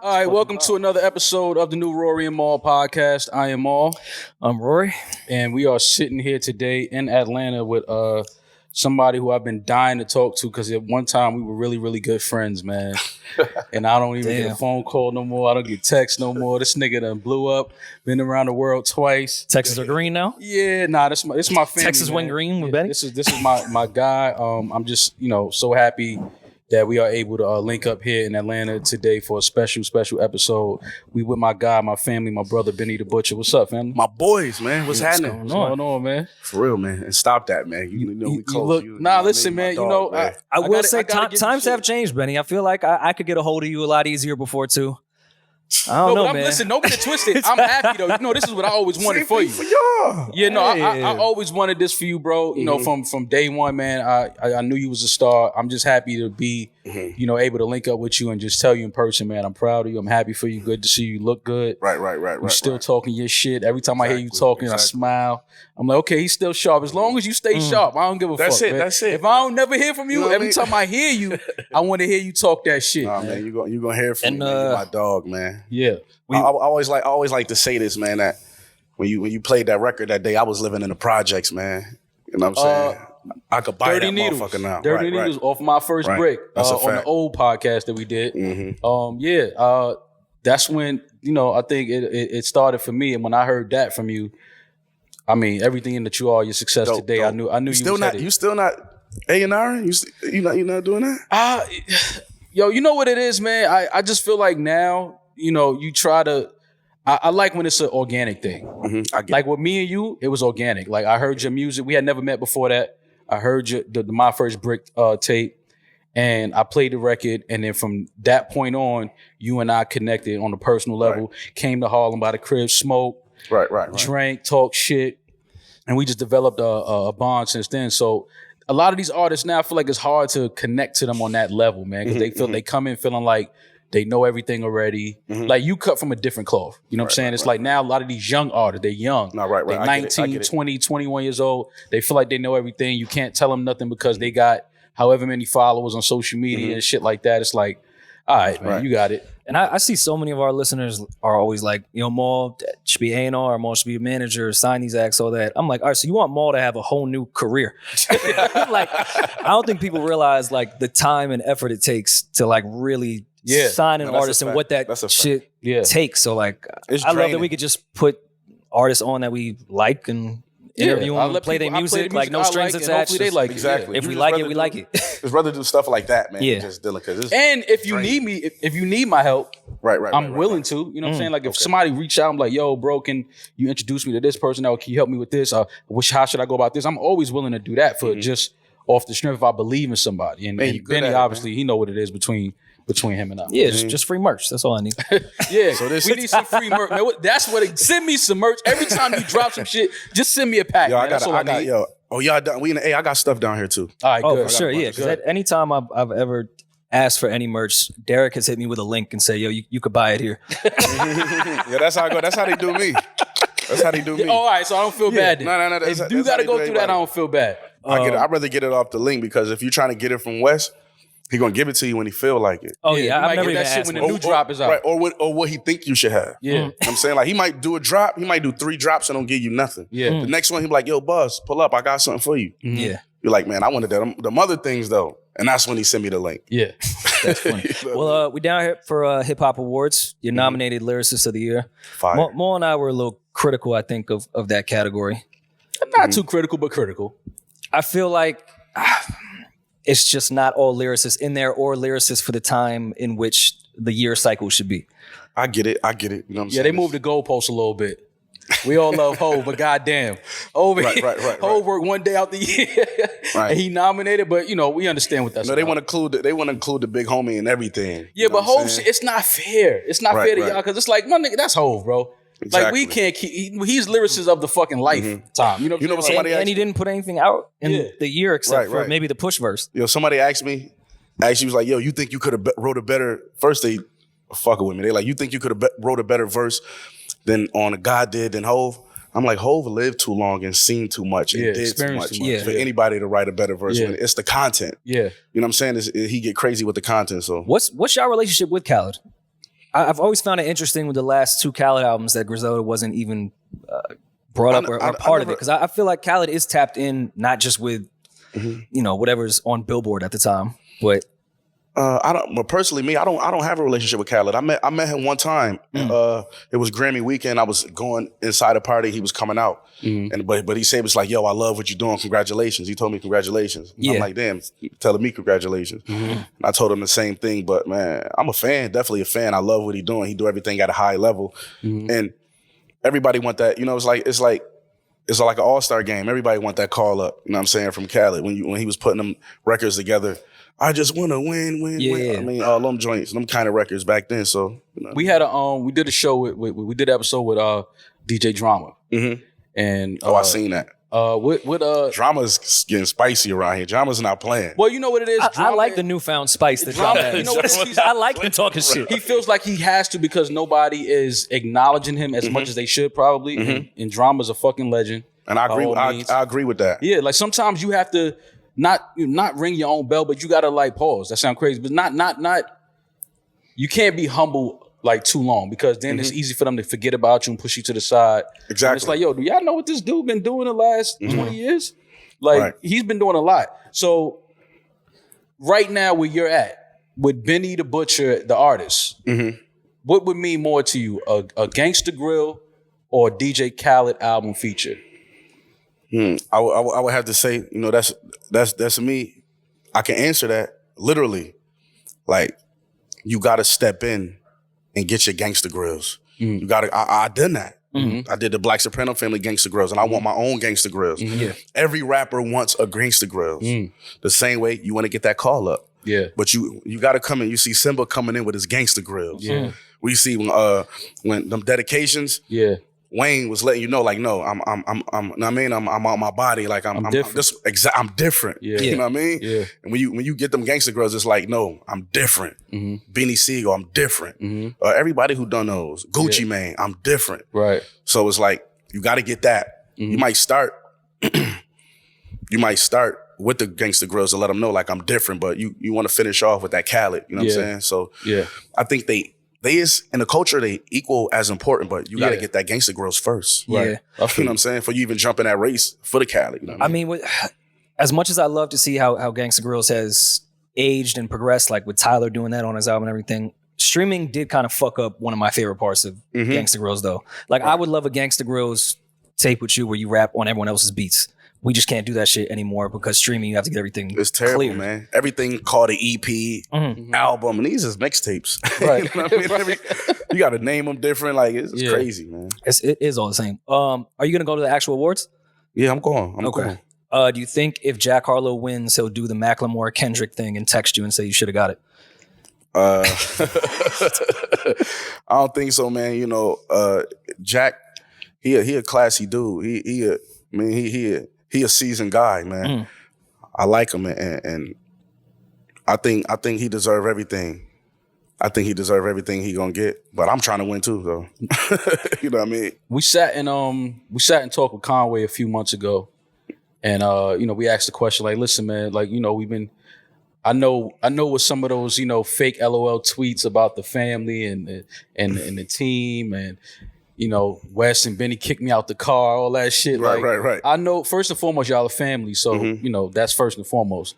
All right, welcome to another episode of the new Rory Mal podcast. I am Mal. I'm Rory. And we are sitting here today in Atlanta with somebody who I've been dying to talk to because at one time we were really, really good friends, man. And I don't even get a phone call no more. I don't get text no more. This nigga done blew up, been around the world twice. Texas are green now? Yeah, nah, this is my family. Texas went green with Benny? This is my guy. I'm just, so happy that we are able to link up here in Atlanta today for a special episode. We with my guy, my family, my brother, Benny the Butcher. What's up, family? My boys, man. What's happening? What's going on, man? For real, man. And stop that, man. You know we close. Listen, man. I will say times have changed, Benny. I feel like I could get a hold of you a lot easier before, too. I don't know, man. Listen, don't get it twisted. I'm happy, though. This is what I always wanted for you. For y'all. Yeah, no, I always wanted this for you, bro. From day one, man, I knew you was a star. I'm just happy to be, able to link up with you and just tell you in person, man, I'm proud of you. I'm happy for you. Good to see you. Look good. Right. You're still talking your shit. Every time I hear you talking, I smile. I'm like, okay, he's still sharp. As long as you stay sharp, I don't give a fuck. That's it. If I don't never hear from you, every time I hear you, I want to hear you talk that shit. Nah, man, you gonna hear from me. You're my dog, man. Yeah. I always like to say this, man, that when you played that record that day, I was living in the projects, man. You know what I'm saying? I could buy that motherfucker now. Dirty Needles off my first break on the old podcast that we did. That's when, I think it started for me. And when I heard that from you, I mean, everything that you are, your success today, I knew you still was not. You still not A&R? You not doing that? Yo, you know what it is, man? I just feel like now, you try to. I like when it's an organic thing. Like with me and you, it was organic. Like I heard your music. We had never met before that. I heard my first brick tape, and I played the record. And then from that point on, you and I connected on a personal level. Right. Came to Harlem by the crib, smoked, right. Drank, talked shit, and we just developed a bond since then. So a lot of these artists now, I feel like it's hard to connect to them on that level, man, because they feel they come in feeling like they know everything already. Like you cut from a different cloth. You know what I'm saying? It's like now a lot of these young artists, they're young. No, right. They're 19, 20, 21 years old. They feel like they know everything. You can't tell them nothing because they got however many followers on social media and shit like that. It's like, all right, man, you got it. And I see so many of our listeners are always like, Mal should be A&R, Mal should be a manager, sign these acts, all that. I'm like, all right, so you want Mal to have a whole new career. Like, I don't think people realize like the time and effort it takes to like really sign an artist and what that shit takes. So like, I love that we could just put artists on that we like and interview them and play their music, like no strings attached. Hopefully they like it. Exactly. If we like it, we like it. Just rather do stuff like that, man. Yeah. Just dealing because and if you need me, if you need my help, I'm willing to. You know what I'm saying? Like if somebody reach out, I'm like, yo, bro, can you introduce me to this person? Or can you help me with this? How should I go about this? I'm always willing to do that for just off the strength if I believe in somebody. And Benny, obviously, he know what it is between him and I. Yeah, just free merch. That's all I need. Yeah, so we need some free merch. Man, that's what. Send me some merch every time you drop some shit. Just send me a pack. Yo, man. That's all I need. Y'all done? We in the A. I got stuff down here too. All right, good. For sure, yeah. Because anytime I've ever asked for any merch, Derek has hit me with a link and say, "Yo, you could buy it here." Yeah, that's how I go. That's how they do me. That's how they do me. All right, so I don't feel bad. Then. No. If you got to go through that, I don't feel bad. I'd rather get it off the link because if you're trying to get it from West, he gonna give it to you when he feel like it. Oh yeah, I've never get even that shit asked when the new drop is out. Right, or what he think you should have. Yeah. You know what I'm saying? Like he might do a drop, he might do 3 drops and don't give you nothing. Yeah. The next one he be like, yo, Buzz, pull up, I got something for you. Yeah. You're like, man, I wanted that. Them other things though. And that's when he sent me the link. Yeah. That's funny. Well, we down here for Hip Hop Awards. You're nominated Lyricist of the Year. Fire. Mal and I were a little critical, I think, of that category. Not too critical, but critical. I feel like it's just not all lyricists in there or lyricists for the time in which the year cycle should be. I get it. You know what I'm saying? Yeah, they moved the goalposts a little bit. We all love Hov, but goddamn, Hov worked one day out the year, and he nominated. But we understand what that's. No, they want to include the big homie and everything. Yeah, but Hov, it's not fair. It's not fair to y'all because it's like my nigga, that's Hov, bro. Exactly. Like we can't keep. He's lyricist of the fucking lifetime. You know what somebody and he didn't put anything out in the year except for maybe the push verse. Yo, somebody asked me. Actually, was like, yo, you think you could have wrote a better? First, they fucking with me. They like, you think you could have wrote a better verse than on a God did than Hov? I'm like, Hov lived too long and seen too much and did too much for anybody to write a better verse. When it's the content. Yeah. You know what I'm saying? He get crazy with the content. So what's your relationship with Khaled? I've always found it interesting with the last 2 Khaled albums that Griselda wasn't even brought up or part of it. Because I feel like Khaled is tapped in, not just with, whatever's on Billboard at the time, but... But personally, me, I don't have a relationship with Khaled. I met him one time. It was Grammy weekend. I was going inside a party. He was coming out, but he said, it was like, "Yo, I love what you're doing. Congratulations." He told me congratulations. I'm like, damn, telling me congratulations. And I told him the same thing. But man, I'm a fan, definitely a fan. I love what he's doing. He do everything at a high level, and everybody want that. It's like an all-star game. Everybody want that call up. You know what I'm saying, from Khaled when he was putting them records together. I just want to win. I mean, all them joints, them kind of records back then. So we had we did a show we did an episode with DJ Drama, and I seen that. With Drama's getting spicy around here. Drama's not playing. Well, you know what it is. I like the newfound spice that Drama has. You know what it is? I like him talking shit. He feels like he has to because nobody is acknowledging him as much as they should probably. And Drama's a fucking legend. And I agree. I agree with that. Yeah, like sometimes you have to. Not ring your own bell, but you gotta like pause. That sounds crazy, but not. You can't be humble like too long because then it's easy for them to forget about you and push you to the side. Exactly. And it's like, yo, do y'all know what this dude been doing the last 20 years? Like he's been doing a lot. So right now, where you're at with Benny the Butcher, the artist, what would mean more to you, a Gangsta Grill or a DJ Khaled album feature? I would have to say, that's me. I can answer that literally. Like, you got to step in and get your Gangsta Grills. You got to. I done that. I did the Black Soprano family Gangsta Grills, and I want my own Gangsta Grills. Every rapper wants a Gangsta Grills. The same way you want to get that call up. Yeah. But you got to come in. You see Simba coming in with his Gangsta Grills. Yeah. We see when them dedications. Yeah. Wayne was letting you know, like, no, I'm on my body, like I'm different. I'm different. Yeah. You know what I mean? Yeah. And when you get them Gangsta Girls, it's like, no, I'm different. Beanie Siegel, I'm different. Everybody who done those, Gucci Mane, I'm different. Right. So it's like you got to get that. You might start. You might start with the Gangsta Girls to let them know, like, I'm different, but you want to finish off with that Khaled. You know what I'm saying? So I think they is in the culture, they equal as important, but you got to get that Gangsta Girls first. Right. You know what I'm saying? For you even jump in that race for the Cali. You know what I mean? As much as I love to see how Gangsta Girls has aged and progressed, like with Tyler doing that on his album and everything, streaming did kind of fuck up one of my favorite parts of Gangsta Girls though. Like I would love a Gangsta Girls tape with you where you rap on everyone else's beats. We just can't do that shit anymore because streaming, you have to get everything It's terrible, clear. Everything called an EP, album, and these is mixtapes. Right. You know what I mean? You got to name them different. Like, it's crazy, man. It is all the same. Are you going to go to the actual awards? Yeah, I'm going. I'm going. Do you think if Jack Harlow wins, he'll do the Macklemore Kendrick thing and text you and say you should have got it? I don't think so, man. You know, Jack, he a classy dude. He a seasoned guy, man. I like him, and I think he deserve everything. I think he deserve everything he gonna get. But I'm trying to win too, though. You know what I mean? We sat and talked with Conway a few months ago, and we asked the question like, "Listen, man, like we've been." I know with some of those fake LOL tweets about the family and the team and. Wes and Benny kicked me out the car, all that shit. Right. I know, first and foremost, y'all are family, so, that's first and foremost.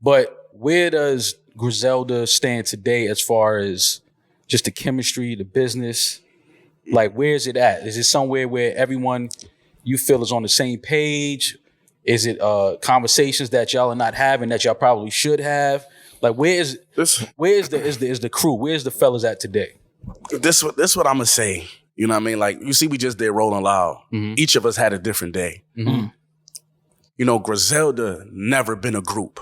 But where does Griselda stand today as far as just the chemistry, the business? Like, where is it at? Is it somewhere where everyone you feel is on the same page? Is it conversations that y'all are not having that y'all probably should have? Like, where is the crew? Where's the fellas at today? This what I'm going to say. You know what I mean? Like, you see, we just did Rolling Loud. Each of us had a different day. Griselda never been a group.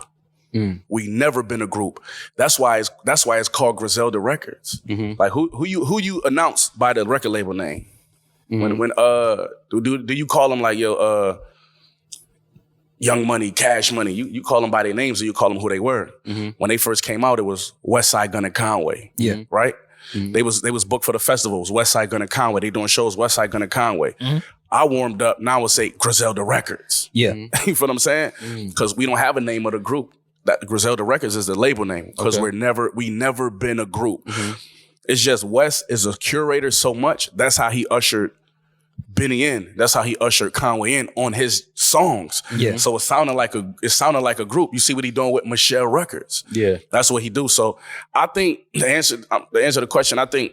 We never been a group. That's why it's called Griselda Records. Like, who you announce by the record label name? When do you call them like Young Money, Cash Money? You call them by their names or you call them who they were. When they first came out, it was Westside Gunn and Conway. Yeah, right. They was booked for the festivals, Westside Gunn and Conway. They doing shows, Westside Gunn and Conway. I warmed up. Now I would say Griselda Records. Yeah. You feel what I'm saying? Because we don't have a name of the group. That Griselda Records is the label name because we never been a group. It's just West is a curator so much. That's how he ushered Benny in. That's how he ushered Conway in on his songs. Yeah. So it sounded like a group. You see what he doing with Michelle Records. Yeah. That's what he do. So I think the answer to the question, I think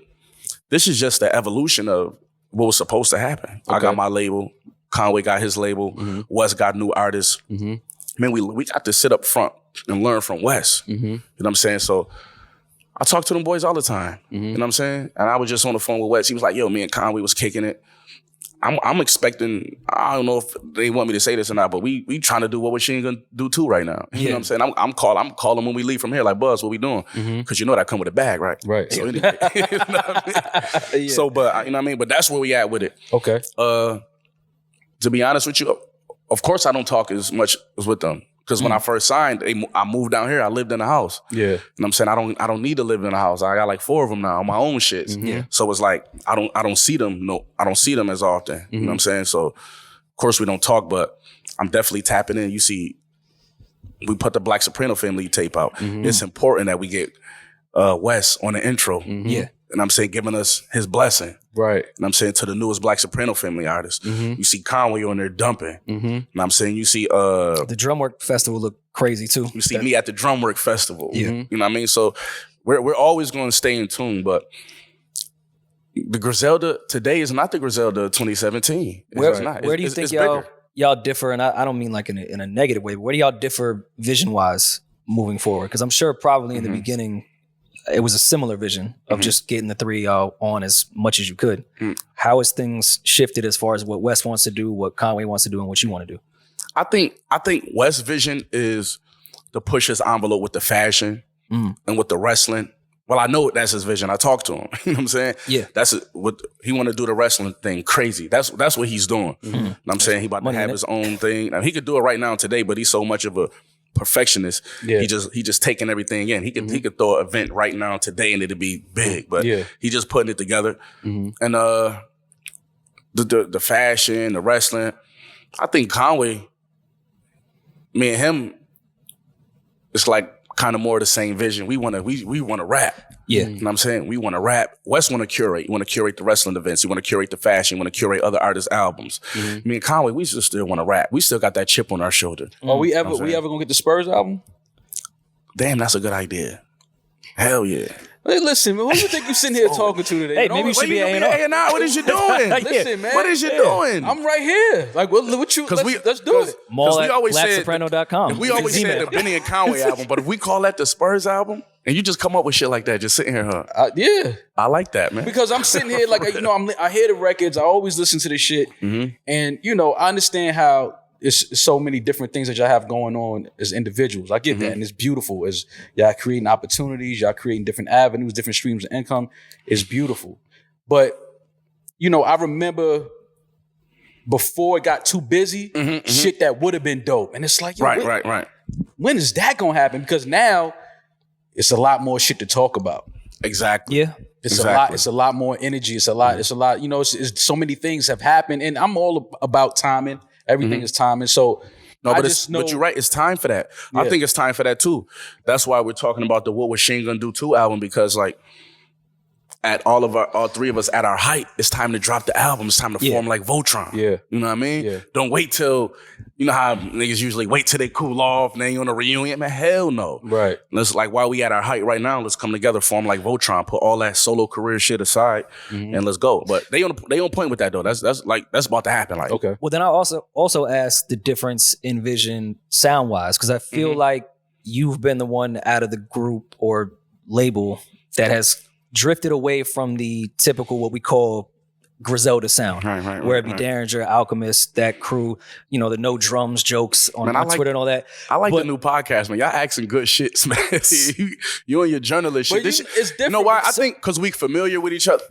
this is just the evolution of what was supposed to happen. Okay. I got my label. Conway got his label. West got new artists. Man, we got to sit up front and learn from West. You know what I'm saying? So I talk to them boys all the time. You know what I'm saying? And I was just on the phone with West. He was like, yo, me and Conway was kicking it. I'm expecting, I don't know if they want me to say this or not, but we trying to do what Machine gonna do too right now. You know what I'm saying? I'm calling when we leave from here, like, Buzz, what we doing? Because you know that come with a bag, right? Right. So anyway, you know what I mean? So, but you know what I mean? But that's where we at with it. Okay. To be honest with you, of course I don't talk as much as with them. Because when I first signed, I moved down here. I lived in a house. Yeah, you know what I'm saying? I don't need to live in a house. I got like 4 of them now on my own shit. So it's like I don't see them. No, I don't see them as often. You know what I'm saying? So of course we don't talk, but I'm definitely tapping in. You see, we put the Black Soprano family tape out. It's important that we get Wes on the intro. Yeah. And I'm saying giving us his blessing. Right. And I'm saying to the newest Black Soprano family artists. You see Conway on there dumping. And I'm saying you see the Drumwork Festival look crazy too. You see me at the Drumwork Festival. Yeah. You know what I mean? So we're always going to stay in tune, but the Griselda today is not the Griselda of 2017. It's not. Where do you think y'all differ? And I don't mean like in a negative way, but where do y'all differ vision-wise moving forward? Because I'm sure probably in the beginning it was a similar vision of just getting the 3 of y'all on as much as you could. How has things shifted as far as what West wants to do, what Conway wants to do, and what you want to do? I think West's vision is to push his envelope with the fashion and with the wrestling. Well, I know that's his vision. I talked to him. You know what I'm saying? Yeah. That's what he want to do, the wrestling thing crazy. That's what he's doing. You know what I'm saying? He about to have his own thing. Now, he could do it right now today, but he's so much of a perfectionist. Yeah. He just taking everything in. He could throw an event right now today and it'd be big, but he just putting it together. And the fashion, the wrestling. I think Conway, me and him, it's like kind of more the same vision. We want to rap. Yeah. You know what I'm saying? We want to rap. West want to curate. You want to curate the wrestling events. You want to curate the fashion. You want to curate other artists' albums. Me and Conway, we just still want to rap. We still got that chip on our shoulder. Are we ever gonna get the Spurs album? Damn, that's a good idea. Hell yeah. Hey, listen, man, who you think you sitting here talking to today? Hey, maybe you should be A&R. What is you doing? Listen, man. What is you doing? I'm right here. Like, what you? Let's do it. Mall at blacksoprano.com. We always said the Benny and Conway album, but if we call that the Spurs album, and you just come up with shit like that, just sitting here, huh? Yeah. I like that, man. Because I'm sitting here, like, you know, I hear the records. I always listen to the shit. And, you know, I understand how it's so many different things that y'all have going on as individuals. I get that. And it's beautiful. As y'all creating opportunities, y'all creating different avenues, different streams of income. It's beautiful. But, you know, I remember before it got too busy, shit that would have been dope. And it's like, yo, right. When is that going to happen? Because now it's a lot more shit to talk about. Exactly. Yeah. It's a lot more energy. It's a lot, you know, it's so many things have happened. And I'm all about timing. Everything is timing. So but you're right. It's time for that. Yeah. I think it's time for that too. That's why we're talking about the What Was Shane Gonna Do Too album, because like at all 3 of us at our height, it's time to drop the album. It's time to form like Voltron. Yeah. You know what I mean? Yeah. Don't wait till, you know how niggas usually wait till they cool off and then you're on a reunion. Man, hell no. Right. Let's like while we at our height right now, let's come together, form like Voltron, put all that solo career shit aside and let's go. But they on point with that though. That's about to happen. Like, okay. Well, then I also ask the difference in vision sound wise, because I feel like you've been the one out of the group or label that has drifted away from the typical what we call Griselda sound, where it be Derringer, Alchemist, that crew, you know, the no drums jokes on Twitter and all that. I like the new podcast, man. Y'all asking good shits, man. you and your journalist shit. This shit, it's different. You know why? I think because we familiar with each other.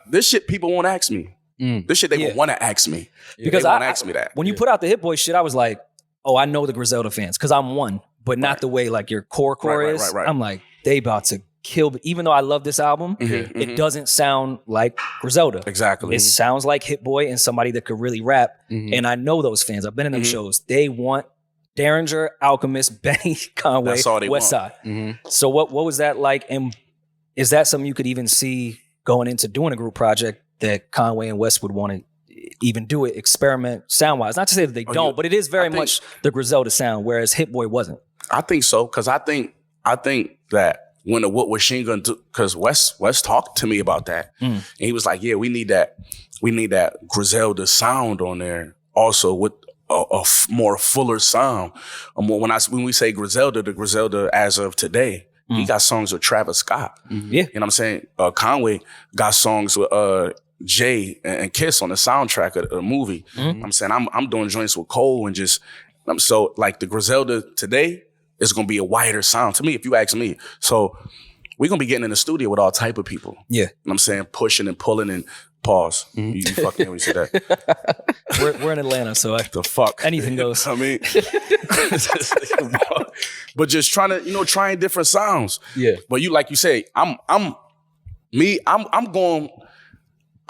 This shit people won't ask me. This shit they will want to ask me. Because they won't ask me that. When you put out the Hit Boy shit, I was like, oh, I know the Griselda fans because I'm one, but not the way like your core is. I'm like, they about to kill. Even though I love this album, it doesn't sound like Griselda. Exactly. It sounds like Hit Boy and somebody that could really rap. And I know those fans. I've been in them shows. They want Derringer, Alchemist, Benny, Conway, Westside. So what was that like? And is that something you could even see going into doing a group project that Conway and West would want to even do it, experiment sound-wise? Not to say that they don't, but it is very much the Griselda sound, whereas Hit Boy wasn't. I think so, because I think that when the What Was She Gonna Do, because West talked to me about that. And he was like, yeah, we need that Griselda sound on there also with a more fuller sound. When we say Griselda, the Griselda as of today, he got songs with Travis Scott. Yeah. You know what I'm saying? Conway got songs with Jay and Kiss on the soundtrack of the movie. I'm saying I'm doing joints with Cole and just, so like the Griselda today is going to be a wider sound to me, if you ask me. So we're going to be getting in the studio with all type of people. Yeah. You know what I'm saying? Pushing and pulling and pause. You fucking hear me say that. We're in Atlanta, so the fuck anything goes. I mean, but just trying different sounds. Yeah. But like you say, I'm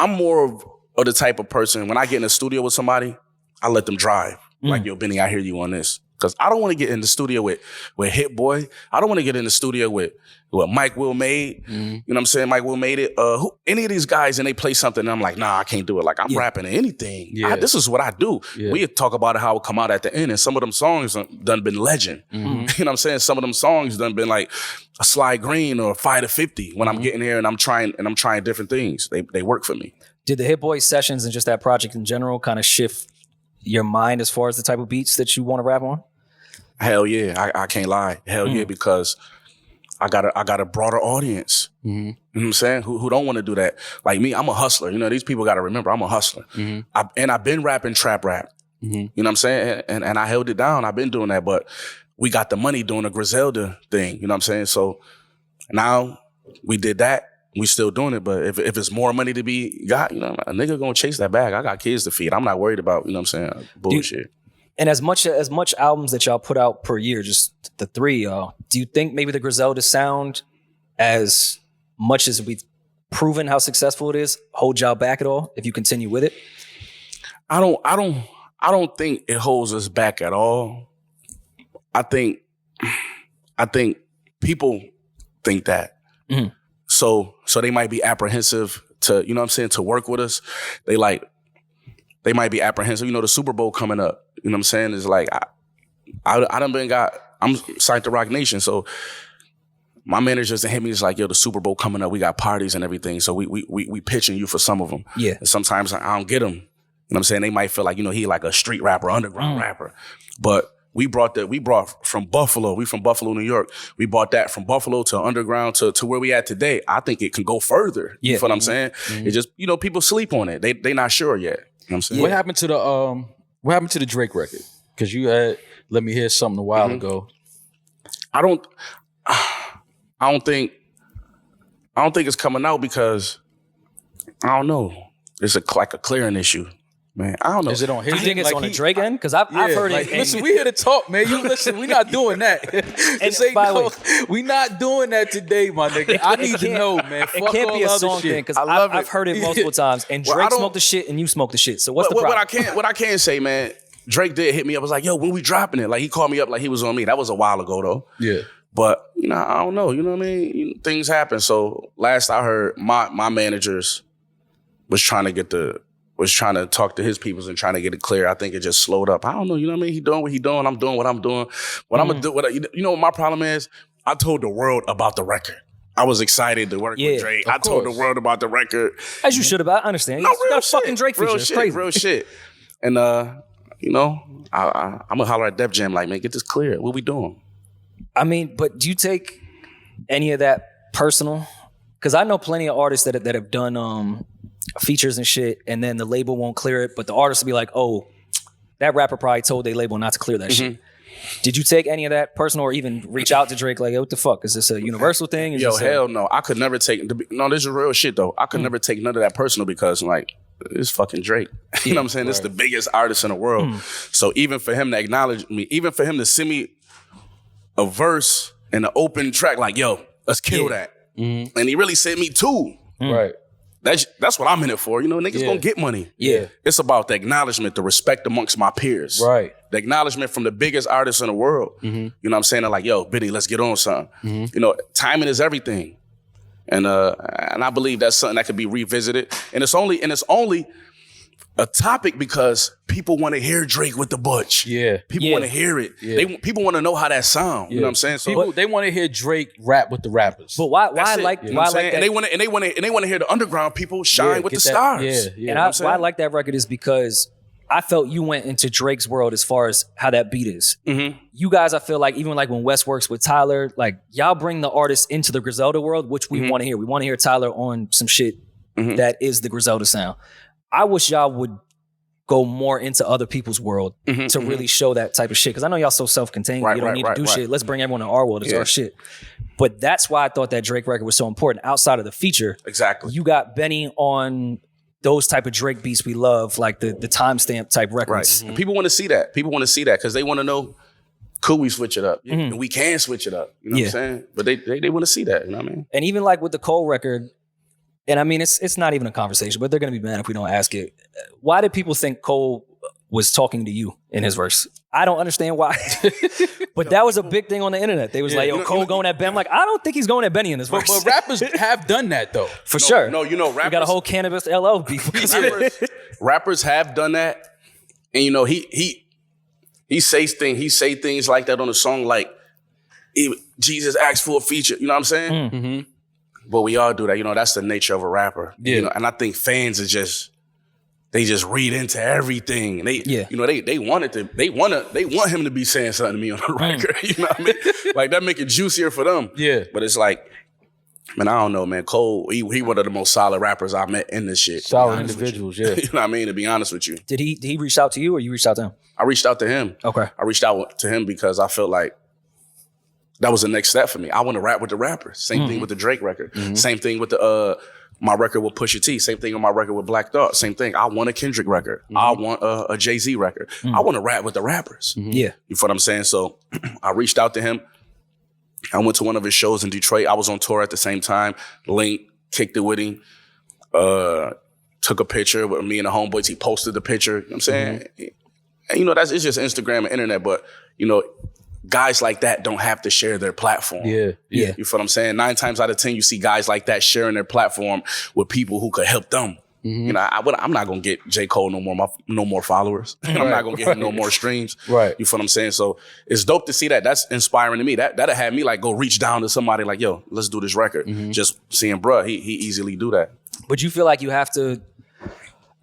more of the type of person, when I get in the studio with somebody, I let them drive. Like, yo, Benny, I hear you on this. Because I don't want to get in the studio with Hit Boy. I don't want to get in the studio with Mike Will Made. You know what I'm saying? Mike Will Made it. Any of these guys, and they play something, and I'm like, nah, I can't do it. Like, I'm rapping anything. This is what I do. Yeah. We talk about how it come out at the end, and some of them songs done been legend. You know what I'm saying? Some of them songs done been like a Sly Green or 5 to 50 when I'm getting here and I'm trying different things. They work for me. Did the Hit Boy sessions and just that project in general kind of shift your mind as far as the type of beats that you want to rap on? Hell yeah, I can't lie. Hell yeah, because I got a broader audience. You know what I'm saying? Who don't want to do that. Like me, I'm a hustler. You know, these people got to remember I'm a hustler. I've been rapping trap rap. You know what I'm saying? And I held it down. I've been doing that, but we got the money doing a Griselda thing. You know what I'm saying? So now we did that. We still doing it, but if it's more money to be got, you know, a nigga gonna chase that bag. I got kids to feed. I'm not worried about, you know what I'm saying, bullshit. And as much albums that y'all put out per year, just the three, do you think maybe the Griselda sound, as much as we've proven how successful it is, hold y'all back at all if you continue with it? I don't think it holds us back at all. I think people think that. So they might be apprehensive to, you know what I'm saying, to work with us. They might be apprehensive. You know, the Super Bowl coming up, you know what I'm saying, is like, I'm signed to Rock Nation. So my managers hit me, it's like, yo, the Super Bowl coming up, we got parties and everything. So we pitching you for some of them. Yeah. And sometimes I don't get them. You know what I'm saying? They might feel like, you know, he like a street rapper, underground rapper. But we brought from Buffalo. We from Buffalo, New York. We brought that from Buffalo to underground to where we at today. I think it can go further. You know what I'm saying? It just, you know, people sleep on it. They not sure yet. You know what I'm saying? What happened to the Drake record? Because you had let me hear something a while ago. I don't think it's coming out because I don't know. It's like a clearing issue. Man, I don't know. Is it on his end? You think it's on the Drake end? Because I've heard it. Listen, we here to talk, man. You listen, we not doing that. We not doing that today, my nigga. I need to know, man. Fuck it can't be a song thing because I've heard it multiple times. And Drake smoked the shit and you smoked the shit. So what's the problem? What I can say, man, Drake did hit me up. I was like, yo, when we dropping it? Like, he called me up like he was on me. That was a while ago, though. Yeah. But, you know, I don't know. You know what I mean? Things happen. So last I heard, my managers was trying to talk to his peoples and trying to get it clear. I think it just slowed up. I don't know. You know what I mean? He doing what he doing. I'm doing what I'm doing. What I'm going to do, you know what my problem is? I told the world about the record. I was excited to work with Drake. I told the world about the record. As you should have. I understand. No, you got a fucking Drake feature. It's crazy. Real shit. And, you know, I'm going to holler at Def Jam like, man, get this clear. What we doing? I mean, but do you take any of that personal? Because I know plenty of artists that have done features and shit, and then the label won't clear it, but the artist will be like, oh, that rapper probably told their label not to clear that shit. Did you take any of that personal or even reach out to Drake like, hey, what the fuck? Is this a universal thing? Hell no. I could never take, no, this is real shit though. I could never take none of that personal because like, it's fucking Drake. You know what I'm saying? It's the biggest artist in the world. So even for him to acknowledge me, even for him to send me a verse and an open track like, yo, let's kill that. And he really sent me two. Right. That's what I'm in it for. You know, niggas gonna get money. Yeah. It's about the acknowledgement, the respect amongst my peers. Right. The acknowledgement from the biggest artists in the world. You know what I'm saying? They're like, yo, Biddy, let's get on something. You know, timing is everything. And I believe that's something that could be revisited. And it's only a topic because people want to hear Drake with the Butch. Yeah. People want to hear it. Yeah. People want to know how that sound. You know what I'm saying? So they want to hear Drake rap with the rappers. But why I like that? And they want to hear the underground people shine with the stars. And why I like that record is because I felt you went into Drake's world as far as how that beat is. Mm-hmm. You guys, I feel like, even like when West works with Tyler, like y'all bring the artist into the Griselda world, which we want to hear. We want to hear Tyler on some shit that is the Griselda sound. I wish y'all would go more into other people's world to really show that type of shit. Because I know y'all so self-contained. You don't need to do shit. Let's bring everyone to our world. It's our shit. But that's why I thought that Drake record was so important. Outside of the feature, exactly, you got Benny on those type of Drake beats we love, like the timestamp type records. Right. People want to see that. People want to see that because they want to know, could we switch it up? And we can switch it up. You know what I'm saying? But they want to see that. You know what I mean? And even like with the Cole record, and I mean, it's not even a conversation, but they're going to be mad if we don't ask it. Why did people think Cole was talking to you in his verse? I don't understand why. But that was a big thing on the internet. They was like, yo, Cole going at Ben. I'm like, I don't think he's going at Benny in this verse. But rappers have done that, though. For sure. No, rappers. We got a whole Cannabis LL beef. rappers have done that. And, he say things like that on a song like, Jesus asked for a feature. You know what I'm saying? Mm-hmm. But we all do that. That's the nature of a rapper. Yeah. And I think fans are they just read into everything. They want him to be saying something to me on the record. You know what I mean? Like that make it juicier for them. Yeah. But it's like, man, I don't know, man. Cole, he one of the most solid rappers I met in this shit. Solid individuals, yeah. You know what I mean? To be honest with you. Did he reach out to you or you reached out to him? I reached out to him. Okay. I reached out to him because I felt like that was the next step for me. I want to rap with the rappers. Same thing with the Drake record. Same thing with the my record with Pusha T. Same thing on my record with Black Thought. Same thing. I want a Kendrick record. I want a Jay-Z record. I want to rap with the rappers. Yeah. You feel what I'm saying? So I reached out to him. I went to one of his shows in Detroit. I was on tour at the same time. Linked, kicked it with him. Took a picture with me and the homeboys. He posted the picture. You know what I'm saying? And it's just Instagram and internet, but guys like that don't have to share their platform. Yeah. You feel what I'm saying? 9 times out of 10, you see guys like that sharing their platform with people who could help them. I'm not gonna get J. Cole no more followers. I'm not gonna get him no more streams. Right. You feel what I'm saying? So it's dope to see that. That's inspiring to me. That'll have me like go reach down to somebody like, yo, let's do this record. Just seeing bruh, he easily do that. But you feel like you have to,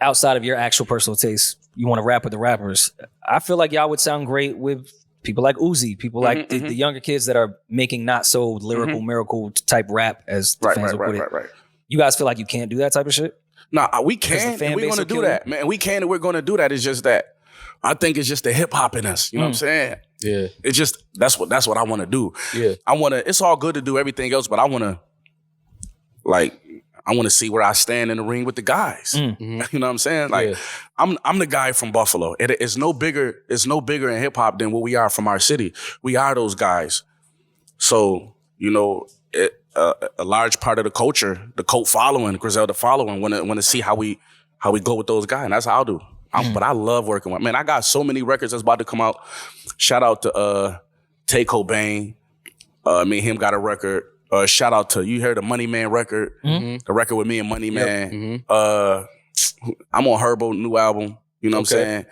outside of your actual personal taste, you want to rap with the rappers. I feel like y'all would sound great with people like Uzi, people like the younger kids that are making not so lyrical, miracle type rap as the fans will put it. Right. You guys feel like you can't do that type of shit? Nah, we can, and we're going to do that, man. We can, and we're going to do that. It's just that I think it's just the hip hop in us. You know what I'm saying? Yeah. It's just that's what I want to do. Yeah. It's all good to do everything else, but I want to see where I stand in the ring with the guys. You know what I'm saying? Like I'm the guy from Buffalo. It's no bigger in hip hop than what we are from our city. We are those guys. So, a large part of the culture, the cult following, Griselda following, want to see how we go with those guys, and that's how I'll do. But I love working with. Man, I got so many records that's about to come out. Shout out to Tay Cobain. Me and him got a record. Shout out to, you heard the Money Man record, the record with me and Money Man. I'm on Herbo new album. You know what I'm saying?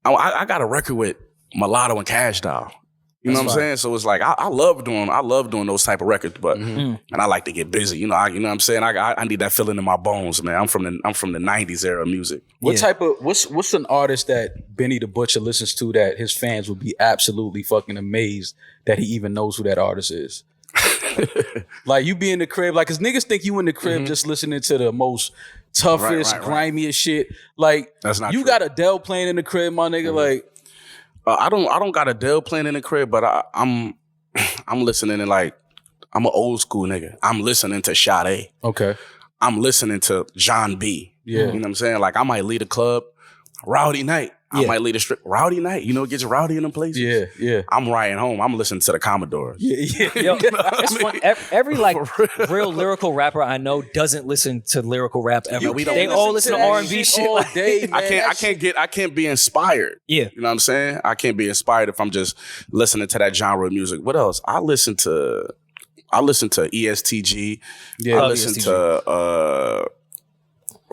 I got a record with Mulatto and Cash Doll. You know what I'm saying? So it's like I love doing those type of records, but and I like to get busy. You know what I'm saying? I need that feeling in my bones, man. I'm from the '90s era music. What type of what's an artist that Benny the Butcher listens to that his fans would be absolutely fucking amazed that he even knows who that artist is? Like you be in the crib, like, cause niggas think you in the crib just listening to the most toughest, grimiest shit. Like that's not you true. Got Adele playing in the crib, my nigga. Like I don't got Adele playing in the crib, but I'm listening to like I'm an old school nigga. I'm listening to Sade. Okay. I'm listening to John B. Yeah. You know what I'm saying? Like I might lead a club, rowdy night. I might lead a strip rowdy night. You know, it gets rowdy in them places. Yeah, yeah. I'm riding home. I'm listening to the Commodores. Yeah. Yo, it's fun. Every like real lyrical rapper I know doesn't listen to lyrical rap ever. They all listen to R&B shit all day. Man. I can't be inspired. Yeah, you know what I'm saying? I can't be inspired if I'm just listening to that genre of music. What else? I listen to I listen to ESTG. Yeah, I listen to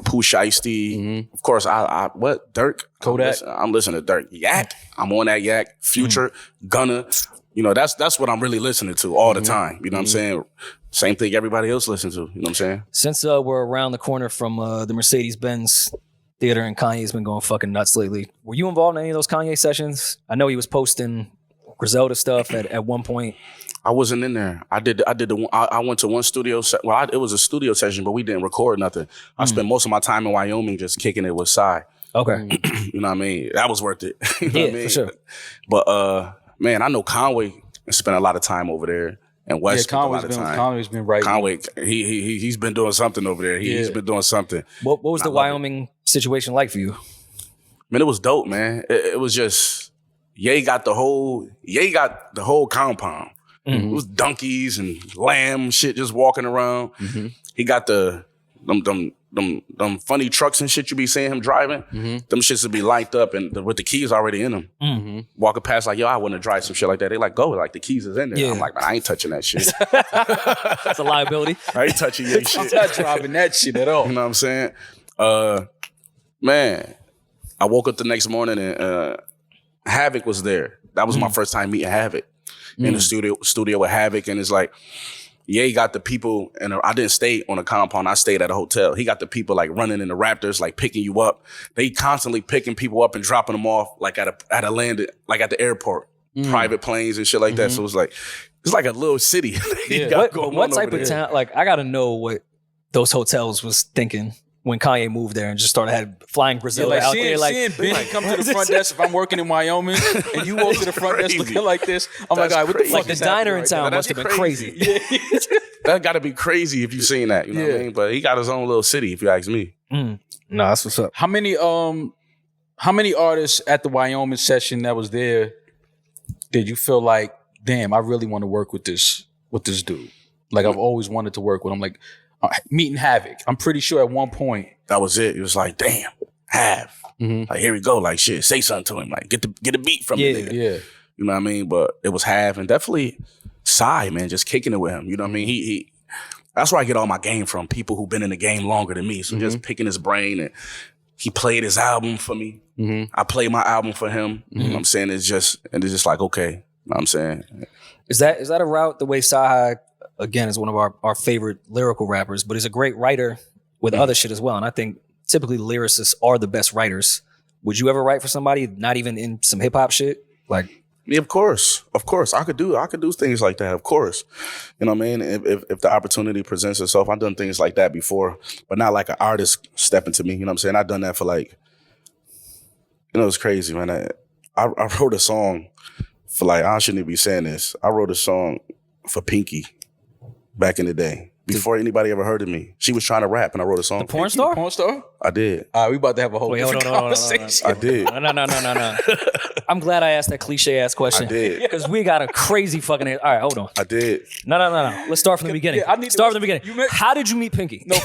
Pooh Shiesty. Of course, what Dirk Kodak. I'm listening to Dirk. Yak. I'm on that Yak. Future. Gunna. You know, that's what I'm really listening to all the time. You know what I'm saying? Same thing everybody else listens to. You know what I'm saying? Since we're around the corner from the Mercedes-Benz Theater and Kanye's been going fucking nuts lately, were you involved in any of those Kanye sessions? I know he was posting Griselda stuff at one point. I wasn't in there. I went to one studio. It was a studio session, but we didn't record nothing. I spent most of my time in Wyoming just kicking it with Psy. Okay. You know what I mean? That was worth it. You know Yeah, what I mean? for sure. But man, I know Conway spent a lot of time over there, and West spent a lot of time. Conway's been right. Conway, he's been doing something over there. He's been doing something. What was the Wyoming situation like for you? Man, it was dope, man. It was just Ye got the whole compound. It was donkeys and lamb shit just walking around. He got them funny trucks and shit you be seeing him driving. Them shits would be linked up and with the keys already in them. Walking past like, yo, I want to drive some shit like that. They like, go, like the keys is in there. I'm like, man, I ain't touching that shit. That's a liability. I ain't touching your shit. I'm not driving that shit at all. You know what I'm saying? Man, I woke up the next morning and Havoc was there. That was my first time meeting Havoc in the studio with Havoc, and it's like, yeah, he got the people, and I didn't stay on a compound. I stayed at a hotel. He got the people like running in the Raptors, like picking you up. They constantly picking people up and dropping them off, like at a land, like at the airport, private planes and shit like that. So it's like a little city. What type of town? Like, I got to know what those hotels was thinking when Kanye moved there and just started flying Griselda out there. Like, seeing Benny come to the front desk if I'm working in Wyoming and you walk to the front desk looking like this, I'm like, all right, what the fuck like the is diner in right town now? must have been crazy. That got to be crazy if you seen that. You know what I mean? But he got his own little city, if you ask me. No, that's what's up. How many artists at the Wyoming session that was there did you feel like, damn, I really want to work with this dude? Like, I've always wanted to work with him. Like, meeting Havoc. I'm pretty sure at one point that was it. It was like, damn, like, here we go. Like, shit, say something to him. Like, get a beat from the nigga. Yeah. You know what I mean? But it was Hav, and definitely Psy, man, just kicking it with him. You know what I mean? He that's where I get all my game from. People who've been in the game longer than me. So just picking his brain, and he played his album for me. I played my album for him. You know what I'm saying? It's just like, okay. You know what I'm saying? Is that a route the way Sahai, again, is one of our favorite lyrical rappers, but he's a great writer with other shit as well. And I think typically lyricists are the best writers. Would you ever write for somebody not even in some hip hop shit? Like, yeah, of course. I could do things like that. Of course. You know what I mean? If the opportunity presents itself, I've done things like that before, but not like an artist stepping to me. You know what I'm saying? I've done that for like, it's crazy, man. I wrote a song for like, I shouldn't be saying this. I wrote a song for Pinky back in the day. Before anybody ever heard of me. She was trying to rap and I wrote a song. The porn star? Porn star? I did. We about to have a whole different conversation. I did. No. I'm glad I asked that cliche ass question. I did. Because we got a crazy fucking... All right, hold on. I did. No. Let's start from the beginning. Start from the beginning. How did you meet Pinky? No.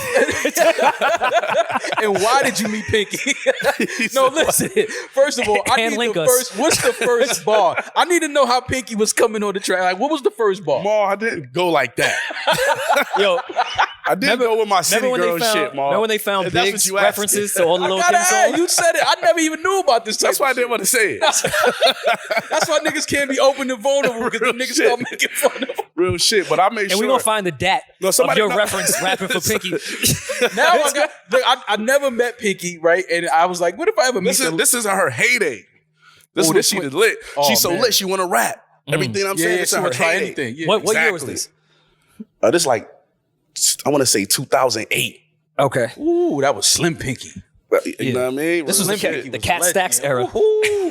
And why did you meet Pinky? No, listen. First of all, what's the first bar? I need to know how Pinky was coming on the track. Like, what was the first bar? Ma, I didn't go like that. Yo, I didn't go with my city girl shit, Ma. Remember when they found Big's references to all the little things? You said it. I never even knew about this type. That's why I didn't want to say it. That's why niggas can't be open and vulnerable, because the niggas start making fun of them. Real shit, but I made sure. And we gonna find the dat of your reference rapping for Pinky. Now I never met Pinky, right? And I was like, what if I ever meet her? This is her heyday. This is when she lit. She's so lit, she want to rap. Everything I'm saying is her try heyday. anything. Yeah. What year was this? This like, I want to say 2008. Okay. Ooh, that was Slim Pinky. You know what I mean? This was the Cat Stacks era.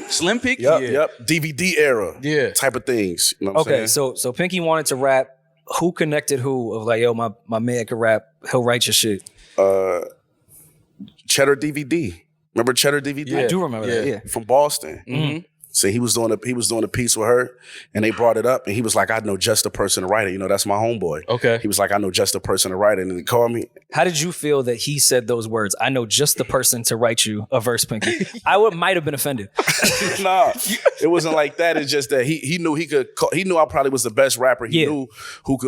Slim Pinky? Yep. DVD era. Yeah. Type of things. You know what I'm saying? So Pinky wanted to rap. Who connected who? Of like, yo, my man could rap. He'll write your shit. Cheddar DVD. Remember Cheddar DVD? I do remember that, yeah. From Boston. So he was doing a piece with her, and they brought it up, and he was like, I know just the person to write it. You know, that's my homeboy. Okay. He was like, I know just the person to write it, and he called me. How did you feel that he said those words? I know just the person to write you a verse, Pinky. Might have been offended. Nah, it wasn't like that. It's just that he knew he knew I probably was the best rapper he knew who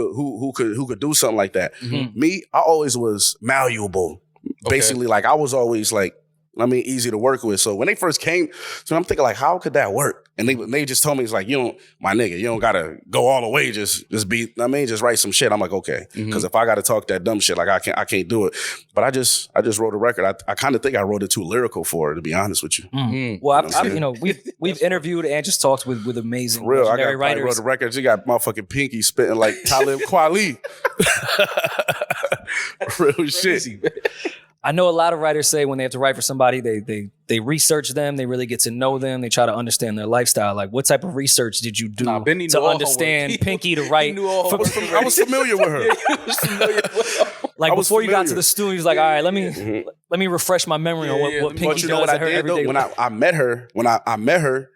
could do something like that. Mm-hmm. Me, I always was malleable. Basically, like I was always like, easy to work with. So when they first came, so I'm thinking like, how could that work? And they just told me, it's like, you don't gotta go all the way. Just just write some shit. I'm like, okay. Because if I gotta talk that dumb shit, like I can't do it. But I just wrote a record. I kind of think I wrote it too lyrical to be honest with you. Mm-hmm. Well, we've interviewed and just talked with amazing real. I writers. wrote a record. You got motherfucking Pinky spitting like Talib Kweli. Real shit. I know a lot of writers say when they have to write for somebody, they research them, they really get to know them, they try to understand their lifestyle. Like, what type of research did you do to understand Pinky to write? I was familiar with her. He was familiar with her. Like before you got to the studio, he was like, all right, let me refresh my memory on what Pinky does. You know what I did though? When I met her,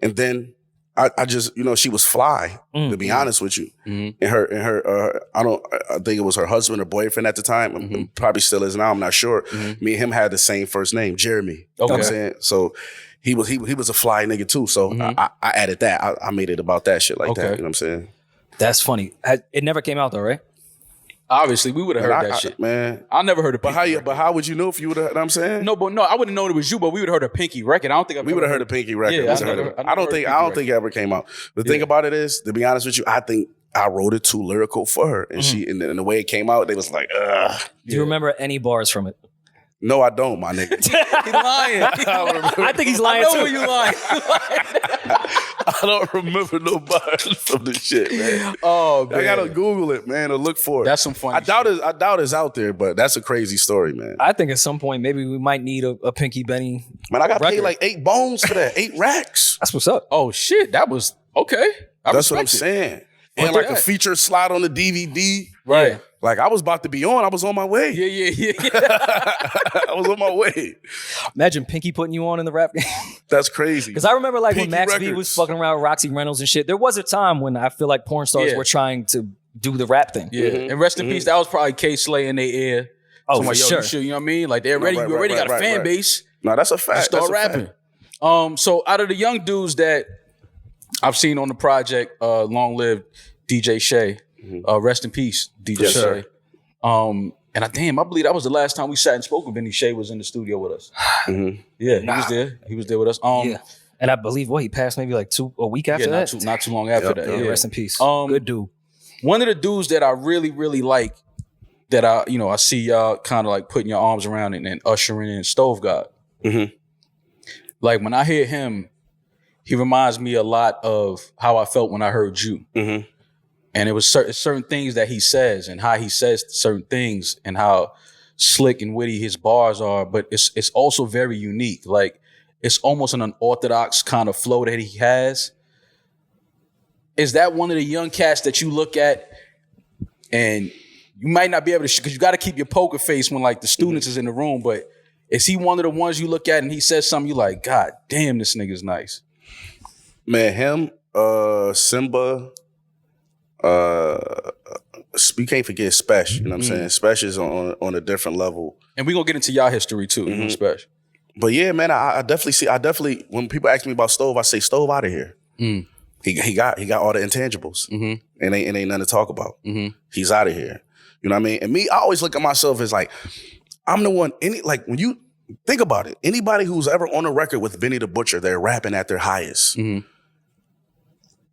and then I just, she was fly, to be honest with you. And her, I think it was her husband or boyfriend at the time. Probably still is now, I'm not sure. Me and him had the same first name, Jeremy. Okay. You know what I'm saying? So he was a fly nigga too. So I added that. I made it about that shit like that. You know what I'm saying? That's funny. It never came out though, right? Obviously, we would have heard that shit. Man. I never heard of Pinky. But how would you know if you would have, you know what I'm saying? No, I wouldn't know it was you, but we would have heard a Pinky record. I don't think we would have heard a Pinky record. Yeah, I don't think it ever came out. The thing about it is, to be honest with you, I think I wrote it too lyrical for her. And and the way it came out, they was like, ugh. Do you remember any bars from it? No, I don't, my nigga. He's lying. I think he's lying too. I know you lying. I don't remember no bars from this shit, man. Oh, man. I gotta Google it, man, or look for it. That's some funny shit. I doubt it's out there, but that's a crazy story, man. I think at some point maybe we might need a Pinky Benny. Man, I got paid like 8 bones for that, 8 racks. That's what's up. Oh shit, that was okay. That's what I'm saying. And like a feature slide on the DVD. Right. Yeah. Like I was about to be on. I was on my way. Yeah. I was on my way. Imagine Pinky putting you on in the rap game. That's crazy. Because I remember like Pinky when Max Records. B was fucking around with Roxy Reynolds and shit. There was a time when I feel like porn stars were trying to do the rap thing. Yeah. And rest in peace, that was probably K Slay in their ear. Oh, for sure. You know what I mean? Like they're ready. You already got a fan base. No, that's a fact. Start rapping. So out of the young dudes that I've seen on the project, long live DJ Shay. Rest in peace, DJ Yes, Shay. sir. And I believe that was the last time we sat and spoke with Benny. Shay was in the studio with us. Yeah, he was there. He was there with us. Yeah. And I believe he passed maybe like a week after that. Not too long after that. Yeah. Rest in peace. Good dude. One of the dudes that I really, really like that I see y'all kind of like putting your arms around it and ushering in Stove God. Like when I hear him, he reminds me a lot of how I felt when I heard you. And it was certain things that he says and how he says certain things and how slick and witty his bars are. But it's also very unique. Like it's almost an unorthodox kind of flow that he has. Is that one of the young cats that you look at and you might not be able to, because you got to keep your poker face when like the students is in the room, but is he one of the ones you look at and he says something you like, God damn, this nigga's nice? Man, him, Simba, you can't forget Spesh, you know what I'm saying? Spesh is on a different level. And we're going to get into y'all history too, Spesh. But yeah, man, I definitely, when people ask me about Stove, I say Stove out of here. He got all the intangibles and ain't nothing to talk about. He's out of here. You know what I mean? And me, I always look at myself as like, I'm the one, when you think about it, anybody who's ever on a record with Benny the Butcher, they're rapping at their highest.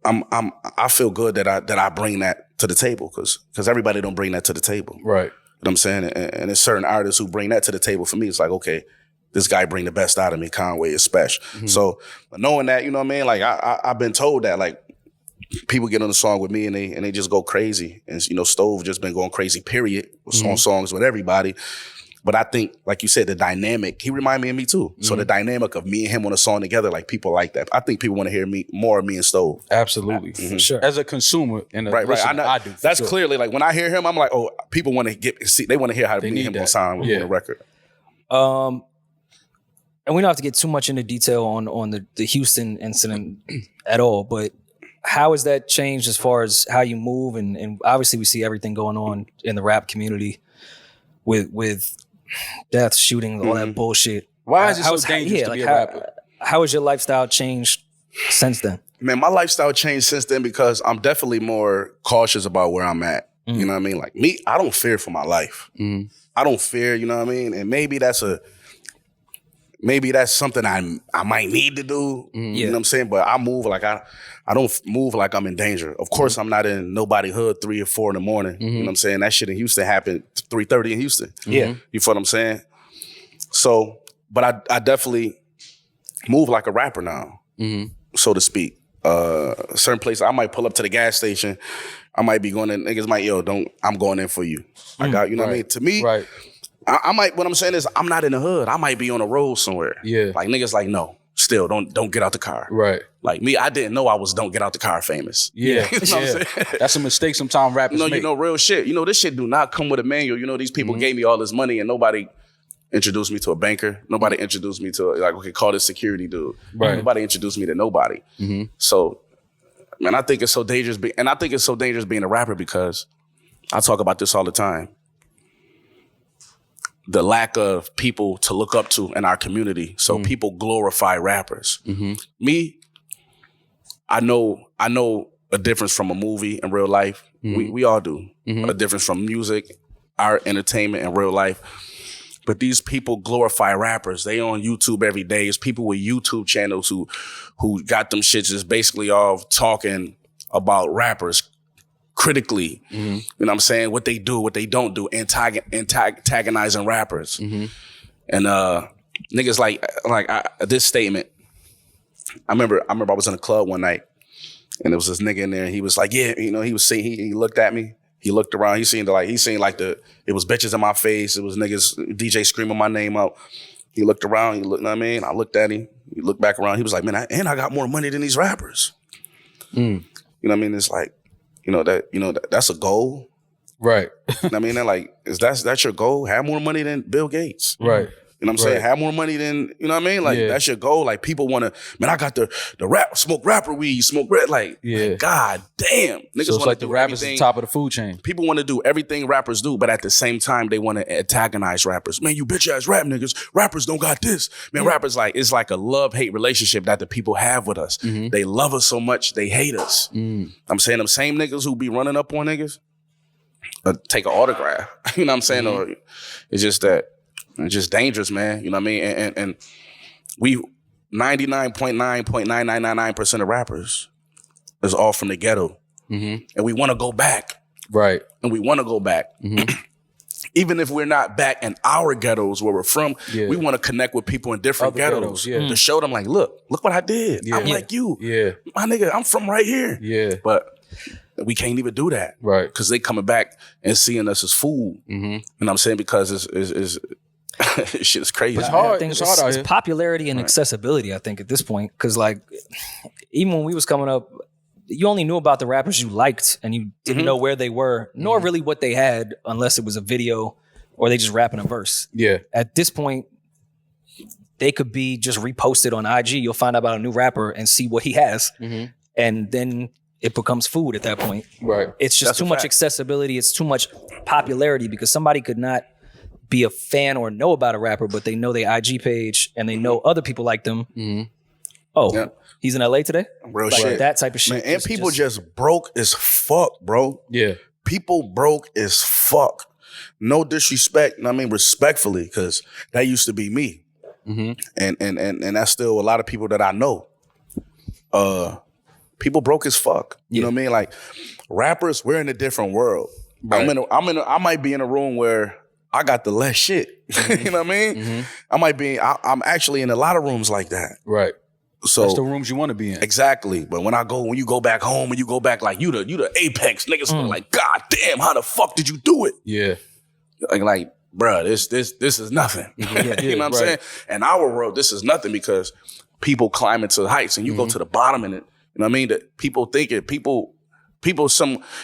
I feel good that I bring that to the table because everybody don't bring that to the table. Right. You know what I'm saying? And there's certain artists who bring that to the table. For me, it's like, okay, this guy bring the best out of me. Conway is special. So knowing that, you know what I mean? Like I've been told that like people get on the song with me and they just go crazy. And Stove just been going crazy, period, on songs with everybody. But I think, like you said, the dynamic, he remind me of me too. So the dynamic of me and him on a song together, like people like that. I think people want to hear more of me and Stove. Absolutely. For sure. As a consumer and a listener, I do. That's clearly like when I hear him, I'm like, oh, people want to they want to hear how me and him on sound on the record. and we don't have to get too much into detail on the Houston incident at all, but how has that changed as far as how you move? And obviously we see everything going on in the rap community with death, shooting, all that bullshit. Why is it so dangerous to be a rapper? How has your lifestyle changed since then? Man, my lifestyle changed since then because I'm definitely more cautious about where I'm at. You know what I mean? Like me, I don't fear for my life. I don't fear, you know what I mean? And maybe that's something I might need to do. You know what I'm saying? But I move like I don't move like I'm in danger. Of course, I'm not in nobody hood 3 or 4 in the morning. You know what I'm saying? That shit in Houston happened 3:30 in Houston. Yeah. You feel what I'm saying? So, but I definitely move like a rapper now, so to speak. Certain places, I might pull up to the gas station. I might be going in, niggas might, I'm going in for you. I got, you know what I mean? To me, I might, what I'm saying is I'm not in the hood. I might be on the road somewhere. Yeah. Like niggas like, no, still don't get out the car. Right. Like me, I didn't know I was don't get out the car famous. Yeah. You know what I'm saying? That's a mistake sometimes rappers make. You know, real shit. You know, this shit do not come with a manual. You know, these people gave me all this money and nobody introduced me to a banker. Nobody introduced me to okay, call this security dude. Right. Nobody introduced me to nobody. So, man, I think it's so dangerous. And I think it's so dangerous being a rapper because I talk about this all the time. The lack of people to look up to in our community. So people glorify rappers. Me, I know a difference from a movie in real life. We all do. A difference from music, our entertainment in real life. But these people glorify rappers. They on YouTube every day. It's people with YouTube channels who got them shits just basically all talking about rappers critically. You know what I'm saying? What they do, what they don't do, antagonizing rappers. And niggas like this statement. I remember I was in a club one night and there was this nigga in there and he was like, yeah, you know, he was saying, he looked at me. He looked around. He seen like it was bitches in my face. It was niggas, DJ screaming my name out. He looked around. He looked, you know what I mean? I looked at him. He looked back around. He was like, man, I got more money than these rappers. You know what I mean? It's like, that's a goal. Right. You know what I mean? They're like, that's your goal? Have more money than Bill Gates. Right. You know what I'm saying? Have more money than, you know what I mean? Like, that's your goal. Like, people want to, man, I got the smoke rapper weed, smoke red. Like, God damn. Niggas so it's like the rappers at the top of the food chain. People want to do everything rappers do, but at the same time, they want to antagonize rappers. Man, you bitch ass rap niggas. Rappers don't got this. Man, rappers it's like a love-hate relationship that the people have with us. They love us so much, they hate us. I'm saying them same niggas who be running up on niggas, take an autograph. You know what I'm saying? Or it's just that. It's just dangerous, man. You know what I mean? And we 99.99999% of rappers is all from the ghetto. And we want to go back. Right. And we want to go back. Even if we're not back in our ghettos where we're from, we want to connect with people in different ghettos to show them like, look what I did. I'm like you. Yeah. My nigga, I'm from right here. Yeah. But we can't even do that. Right. Because they coming back and seeing us as food. You know what I'm saying? Because it's shit is crazy. It's hard. It's popularity and accessibility, I think, at this point. Because, like, even when we was coming up, you only knew about the rappers you liked and you didn't know where they were, nor really what they had, unless it was a video or they just rapping a verse. Yeah. At this point, they could be just reposted on IG. You'll find out about a new rapper and see what he has. And then it becomes food at that point. Right. It's just too much accessibility. It's too much popularity because somebody could not be a fan or know about a rapper, but they know their IG page and they know other people like them. He's in LA today? Real shit. That type of shit. Man, and people just broke as fuck, bro. Yeah. People broke as fuck. No disrespect, I mean respectfully, because that used to be me. And that's still a lot of people that I know. People broke as fuck. You know what I mean? Like rappers, we're in a different world. Right. I might be in a room where I got the less shit. You know what I mean? I'm actually in a lot of rooms like that. Right. So that's the rooms you want to be in. Exactly. But when you go back home and you go back like you the apex, niggas like, God damn, how the fuck did you do it? Yeah. Like, bruh, this is nothing. You know what I'm saying? In our world, this is nothing because people climb into the heights and you go to the bottom and you know what I mean? That people People,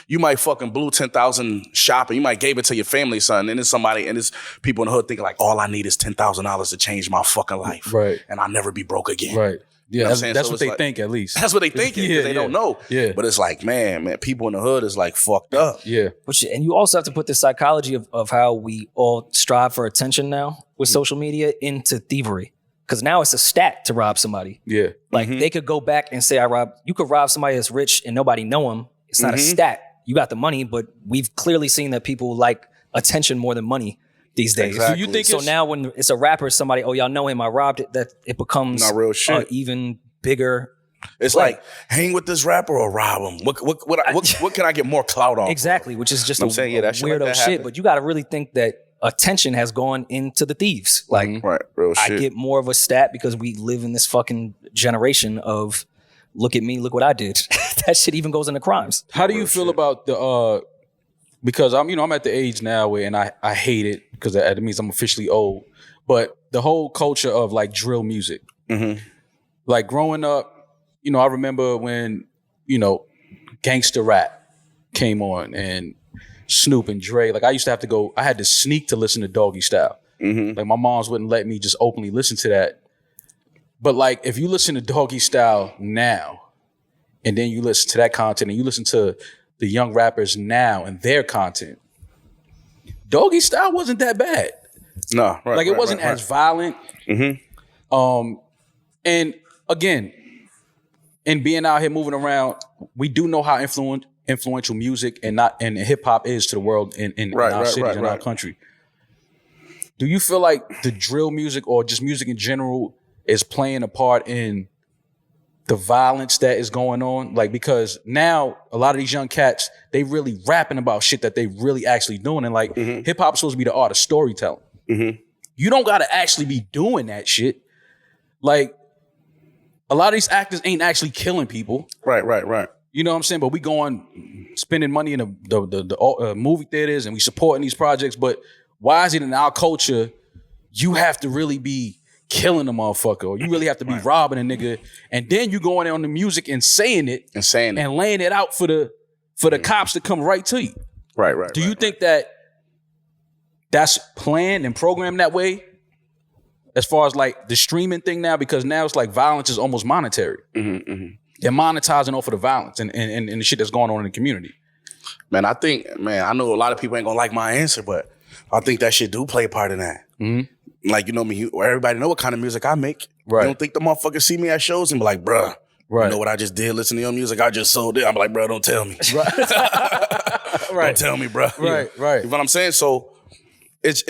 you might fucking blew 10,000 shopping. You might gave it to your family, son. And then there's people in the hood thinking like, all I need is $10,000 to change my fucking life. Right. And I'll never be broke again. Right. Yeah, You know that's what they think at least. That's what they think because they don't know. Yeah. But it's like, man, people in the hood is like fucked up. Yeah. And you also have to put the psychology of how we all strive for attention now with social media into thievery. Because now it's a stat to rob somebody. Yeah. Like they could go back and say, you could rob somebody that's rich and nobody know him. It's not a stat. You got the money, but we've clearly seen that people like attention more than money these days. Exactly. Do you think so now when it's a rapper, somebody, y'all know him, I robbed it, that it becomes not real shit. Even bigger. It's like hang with this rapper or rob him. What can I get more clout on? Exactly, which is just that shit weirdo like that shit. But you got to really think that attention has gone into the thieves. Like, right, real shit. I get more of a stat because we live in this fucking generation of look at me, look what I did. That shit even goes into crimes. How do you feel about the because I'm at the age now where and I hate it because that means I'm officially old. But the whole culture of like drill music. Like growing up, I remember when, gangsta rap came on and Snoop and Dre. Like I used to have to I had to sneak to listen to Doggy Style. Like my moms wouldn't let me just openly listen to that. But like, if you listen to Doggy Style now, and then you listen to that content, and you listen to the young rappers now and their content, Doggy Style wasn't that bad. No, right. Like it wasn't as violent. And again, in being out here moving around, we do know how influential music and hip hop is to the world in our cities and our country. Do you feel like the drill music or just music in general is playing a part in the violence that is going on? Like, because now a lot of these young cats, they really rapping about shit that they really actually doing. And like hip hop is supposed to be the art of storytelling. You don't got to actually be doing that shit. Like a lot of these actors ain't actually killing people. Right. You know what I'm saying? But we going spending money in the movie theaters and we supporting these projects. But why is it in our culture you have to really be killing a motherfucker, or you really have to be robbing a nigga, and then you going on the music and saying it and laying it out for the cops to come right to you? Right. Do you think that that's planned and programmed that way? As far as like the streaming thing now, because now it's like violence is almost monetary. They're monetizing off of the violence and the shit that's going on in the community. Man, I know a lot of people ain't gonna like my answer, but I think that shit do play a part in that. Like, you know me, everybody know what kind of music I make. Right. You don't think the motherfuckers see me at shows and be like, bruh, you know what I just did? Listen to your music. I just sold it. I'm like, bruh, don't tell me. Don't tell me, bruh. Right. You know what I'm saying? So it's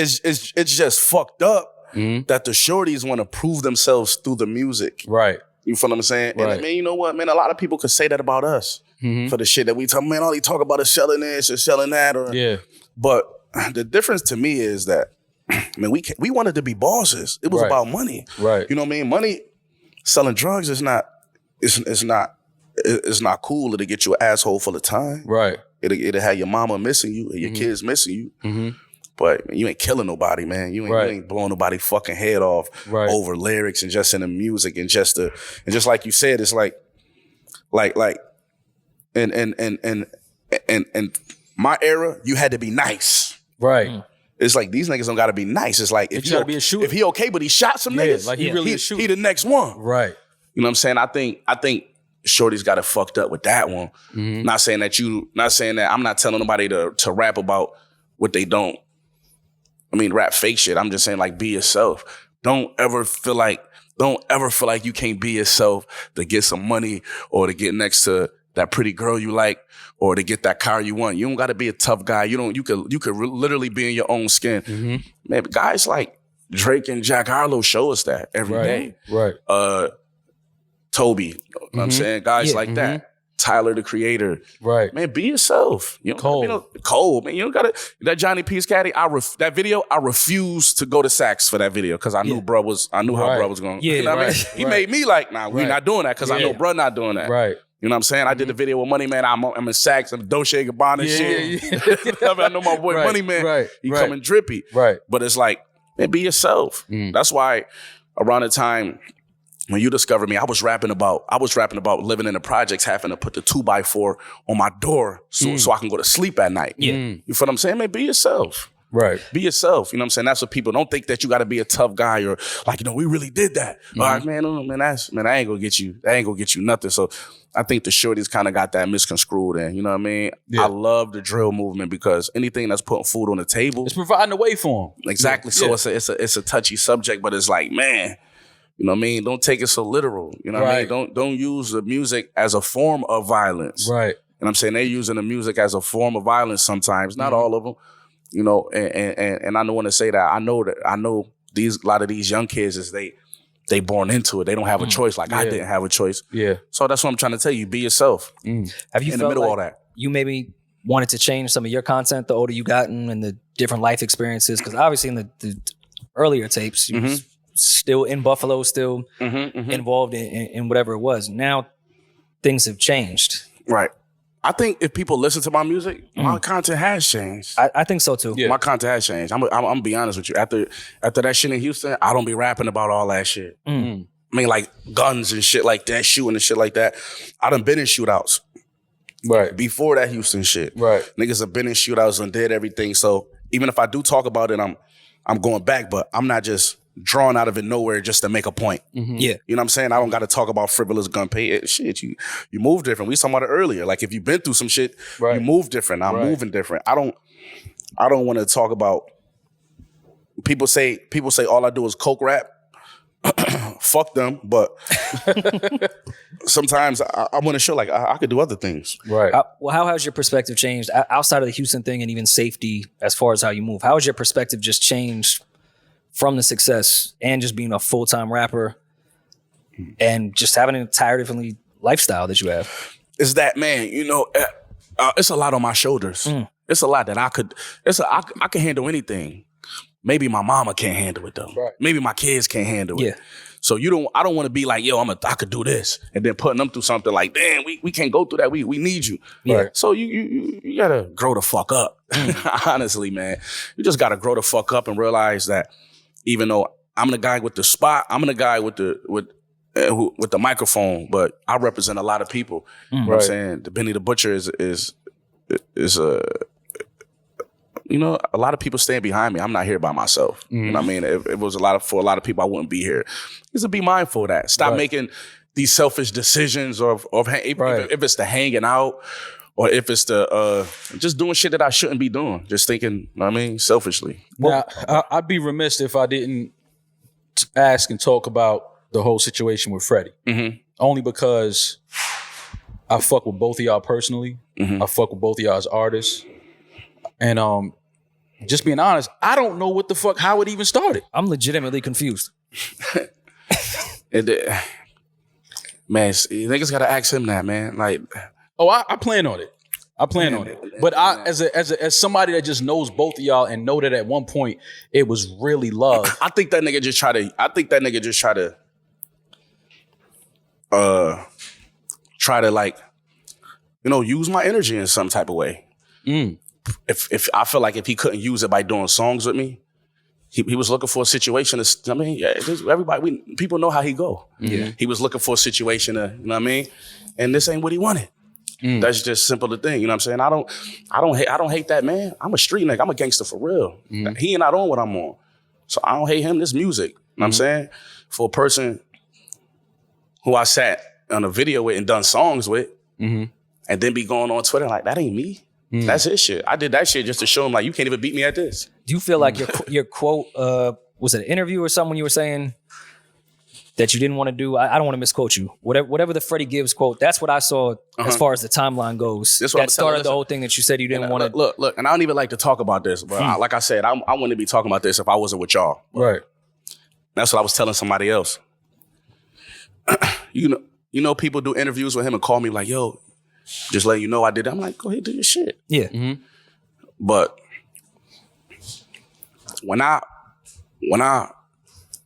just fucked up that the shorties want to prove themselves through the music. Right. You feel what I'm saying? Right. And man, you know what, man? A lot of people could say that about us for the shit that we talk. Man, all they talk about is selling this or selling that. But the difference to me is that, man, we wanted to be bosses. It was about money. Right. You know what I mean? Money, selling drugs is not cool. It'll get you an asshole full of time. Right. It'll have your mama missing you, or your kids missing you. But man, you ain't killing nobody, man. You ain't blowing nobody's fucking head off over lyrics and just in the music and just like you said, it's like and my era, you had to be nice. Right. It's like these niggas don't gotta be nice. It's like if he okay, but he shot some niggas, like he really he the next one. Right. You know what I'm saying? I think Shorty's got it fucked up with that one. Not saying that I'm not telling nobody to rap about what they don't. I mean, rap fake shit. I'm just saying, like, be yourself. Don't ever feel like you can't be yourself to get some money or to get next to that pretty girl you like or to get that car you want. You don't got to be a tough guy. You could literally be in your own skin. Man, guys like Drake and Jack Harlow show us that every day. Right. Toby, you know what I'm saying? Guys like that. Tyler, the Creator. Right. Man, be yourself. You don't Cole, man. You don't gotta. That Johnny P's Caddy, that video, I refused to go to Saks for that video because I knew how bro was going. Yeah, you know what I mean? He made me like, nah, we're not doing that because I know bro not doing that. Right. You know what I'm saying? I did the video with Money Man. I'm in Saks. I'm Dolce & Gabbana shit. I know my boy Money Man. He coming drippy. Right. But it's like, man, be yourself. That's why around the time when you discovered me, I was rapping about living in the projects, having to put the 2x4 on my door so I can go to sleep at night. Yeah. You feel what I'm saying? Man, be yourself. Right. Be yourself. You know what I'm saying? That's what people don't think, that you got to be a tough guy or like, we really did that. All right, man, that ain't gonna get you. That ain't gonna get you nothing. So I think the shorties kind of got that misconstrued. And you know what I mean? Yeah. I love the drill movement because anything that's putting food on the table, it's providing a way for them. Exactly. So it's a touchy subject, but it's like, man, you know what I mean? Don't take it so literal. You know what I mean? Don't use the music as a form of violence. Right. You know what I'm saying? They're using the music as a form of violence sometimes. Not all of them. You know, and I don't want to say that. I know a lot of these young kids is they born into it. They don't have a choice. Like I didn't have a choice. Yeah. So that's what I'm trying to tell you. Be yourself. Have you in felt the middle like of all that? You maybe wanted to change some of your content the older you gotten and the different life experiences? Because obviously in the earlier tapes, you was still in Buffalo, still involved in whatever it was. Now things have changed. Right. I think if people listen to my music, my content has changed. I think so too. Yeah. My content has changed. I'm gonna be honest with you. After that shit in Houston, I don't be rapping about all that shit. I mean, like guns and shit like that, shooting and shit like that. I done been in shootouts. Right. Before that Houston shit. Right. Niggas have been in shootouts and did everything. So even if I do talk about it, I'm going back, but I'm not just drawn out of it nowhere just to make a point. Yeah. You know what I'm saying? I don't got to talk about frivolous gunplay. Shit, you move different. We was talking about it earlier. Like if you've been through some shit, you move different. I'm moving different. I don't want to talk about people say all I do is coke rap. Fuck them, but sometimes I want to show like I could do other things. Right. Well, how has your perspective changed outside of the Houston thing and even safety as far as how you move? How has your perspective just changed from the success and just being a full-time rapper and just having an entire different lifestyle that you have? Is that, man, it's a lot on my shoulders. It's a lot that I could handle anything. Maybe my mama can't handle it though. Right. Maybe my kids can't handle it. Yeah. So I don't want to be like, yo, I could do this. And then putting them through something like, damn, we can't go through that. We need you. Right. So you gotta grow the fuck up. Honestly, man. You just gotta grow the fuck up and realize that even though I'm the guy with the spot, I'm the guy with the microphone, but I represent a lot of people. You know what I'm saying? The Benny the Butcher is a lot of people stand behind me. I'm not here by myself. You know what I mean? If it was for a lot of people, I wouldn't be here. Just to be mindful of that. Stop making these selfish decisions if it's the hanging out or if it's the just doing shit that I shouldn't be doing. Just thinking, you know what I mean, selfishly. Now, I'd be remiss if I didn't ask and talk about the whole situation with Freddie. Only because I fuck with both of y'all personally. I fuck with both of y'all as artists. And just being honest, I don't know what the fuck, how it even started. I'm legitimately confused. Man, niggas gotta ask him that, man. Like, I plan on it. I plan on it. But I, as somebody that just knows both of y'all and know that at one point it was really love. I think that nigga just try to like, use my energy in some type of way. If I feel like if he couldn't use it by doing songs with me, he was looking for a situation. People know how he go. Yeah. He was looking for a situation to, you know what I mean? And this ain't what he wanted. That's just simple the thing. You know what I'm saying? I don't hate that man. I'm a street nigga. I'm a gangster for real. He ain't not on what I'm on. So I don't hate him. This music. You know what I'm saying? For a person who I sat on a video with and done songs with, and then be going on Twitter like, that ain't me. That's his shit. I did that shit just to show him like, you can't even beat me at this. Do you feel like your quote, was it an interview or something you were saying that you didn't want to do? I don't want to misquote you. Whatever the Freddie Gibbs quote, that's what I saw as far as the timeline goes. That started the whole thing that you said you didn't want to. Look, and I don't even like to talk about this, but like I said, I wouldn't be talking about this if I wasn't with y'all. Right. That's what I was telling somebody else. You know, people do interviews with him and call me like, yo, just letting you know I did that. I'm like, go ahead, do your shit. Yeah. But when I like,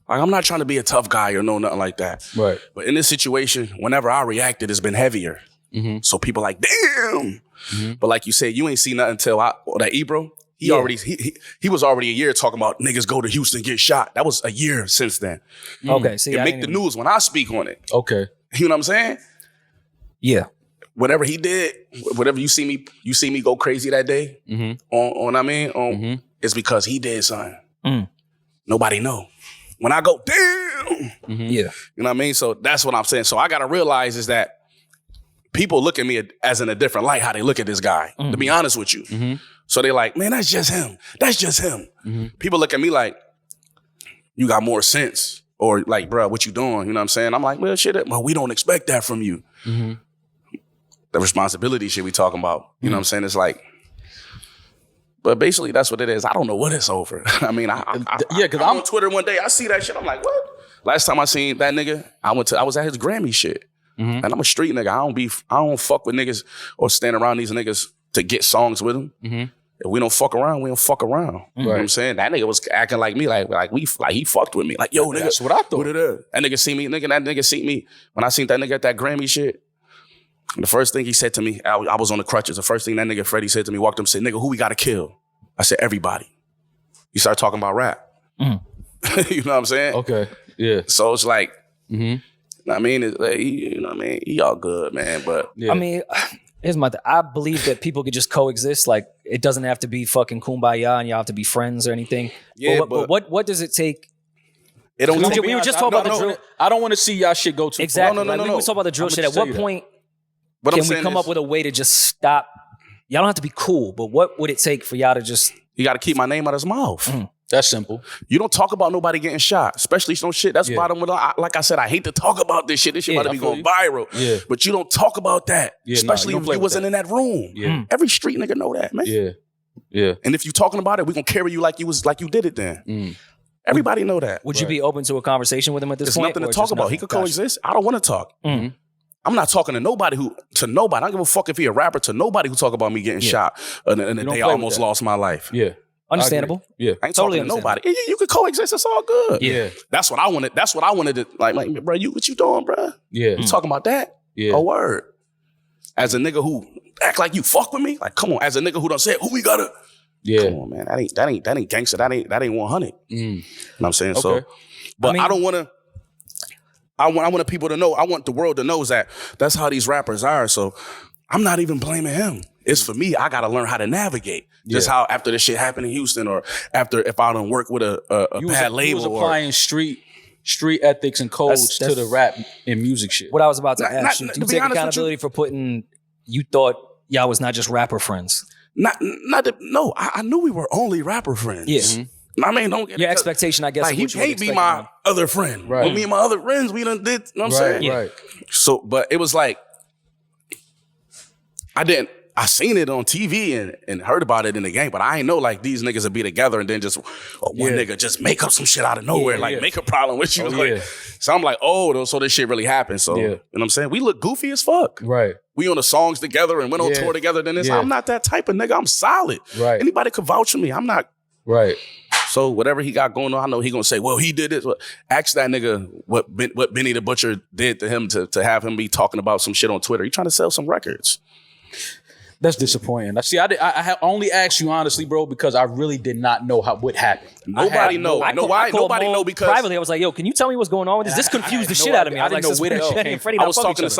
I'm not trying to be a tough guy or nothing like that. Right. But in this situation, whenever I reacted, it's been heavier. So people like, damn. But like you said, you ain't seen nothing until that Ebro. He was already a year talking about niggas go to Houston, get shot. That was a year since then. Okay, see, It make the news when I speak on it. Okay. You know what I'm saying? Yeah. Whatever he did, whatever you see me go crazy that day it's because he did something. Nobody know. When I go, damn. Yeah. You know what I mean? So that's what I'm saying. So I got to realize is that people look at me as in a different light, how they look at this guy, to be honest with you. So they like, man, that's just him. That's just him. People look at me like, you got more sense. Or like, bro, what you doing? You know what I'm saying? I'm like, well, shit, well, we don't expect that from you. The responsibility shit we talking about. You know what I'm saying? It's like, but basically that's what it is. I don't know what it's over. I mean, I'm on Twitter one day, I see that shit, I'm like, what? Last time I seen that nigga, I was at his Grammy shit. And I'm a street nigga. I don't fuck with niggas or stand around these niggas to get songs with them. If we don't fuck around, we don't fuck around. You know what I'm saying? That nigga was acting like me, like he fucked with me. Like, yo, nigga, that's what I thought. What it is? That nigga see me, that nigga see me. When I seen that nigga at that Grammy shit, the first thing he said to me, I was on the crutches. The first thing that nigga Freddie said to me, walked up and said, nigga, who we gotta kill? I said, everybody. He started talking about rap. You know what I'm saying? Okay. Yeah. So it's like, I mean, it's like, you know what I mean? He all good, man. But Yeah. I mean, here's my thing. I believe that people could just coexist. Like, it doesn't have to be fucking kumbaya and y'all have to be friends or anything. Yeah, but what does it take? it don't We were just talking about the drill. I don't want to see y'all shit go too Exactly. No. We were talking about the drill I'ma shit. just At tell what you point What I'm can we saying come is, up with a way to just stop? Y'all don't have to be cool, but what would it take for y'all to just... you gotta keep my name out of his mouth. That's simple. You don't talk about nobody getting shot, especially some shit. That's bottom of the, like I said, I hate to talk about this shit. This shit about to be going viral. Yeah. But you don't talk about that, Yeah, especially you don't if play you with wasn't that. in that room. Yeah. Every street nigga know that, man. Yeah. Yeah. And if you talking about it, we gonna carry you like you did it then. Everybody know that. Would you be open to a conversation with him at this There's point? nothing to or talk just about. nothing? He could Gotcha. coexist. I don't want to talk. I'm not talking to nobody. I don't give a fuck if he a rapper. To nobody who talk about me getting shot and the day play I with almost that. lost my life. Yeah. Understandable. Yeah. I ain't Totally talking to nobody. You could coexist. It's all good. Yeah. That's what I wanted. That's what I wanted to like bro, what you doing, bro? Yeah. You talking about that? Yeah. A word. As a nigga who act like you fuck with me, like come on. As a nigga who done said, who we gotta? Yeah. Come on, man. That ain't gangster. That ain't 100. You know what I'm saying? So, Okay. but I don't want to. I want people to know. I want the world to know that that's how these rappers are. So I'm not even blaming him. It's for me. I got to learn how to navigate. Just how after this shit happened in Houston, or after if I don't work with a bad label, You was applying street ethics and codes to the rap and music shit. What I was about to ask you, not- do to you be take honest with accountability for putting, you thought y'all was not just rapper friends? I knew we were only rapper friends. Yeah. I mean, don't get Your it, expectation, I guess. like of he what you would can't be expect my from him. other friend. Right. With me and my other friends, we done did. You know what I'm saying? Right. So, but it was like I seen it on TV and heard about it in the game, but I ain't know like these niggas would be together and then just one nigga just make up some shit out of nowhere, make a problem with you. Like, so I'm like, so this shit really happened. So you know what I'm saying? We look goofy as fuck. Right. We on the songs together and went on tour together. Then this, I'm not that type of nigga. I'm solid. Right. Anybody could vouch for me. I'm not. Right. So whatever he got going on, I know he gonna say, well, he did this. Ask that nigga what Benny the Butcher did to him to have him be talking about some shit on Twitter. He trying to sell some records. That's disappointing. See, I only asked you honestly, bro, because I really did not know what happened. Nobody know. Nobody know because privately I was like, yo, can you tell me what's going on with this? This confused the shit out of me. I didn't know where that shit came from. I was talking to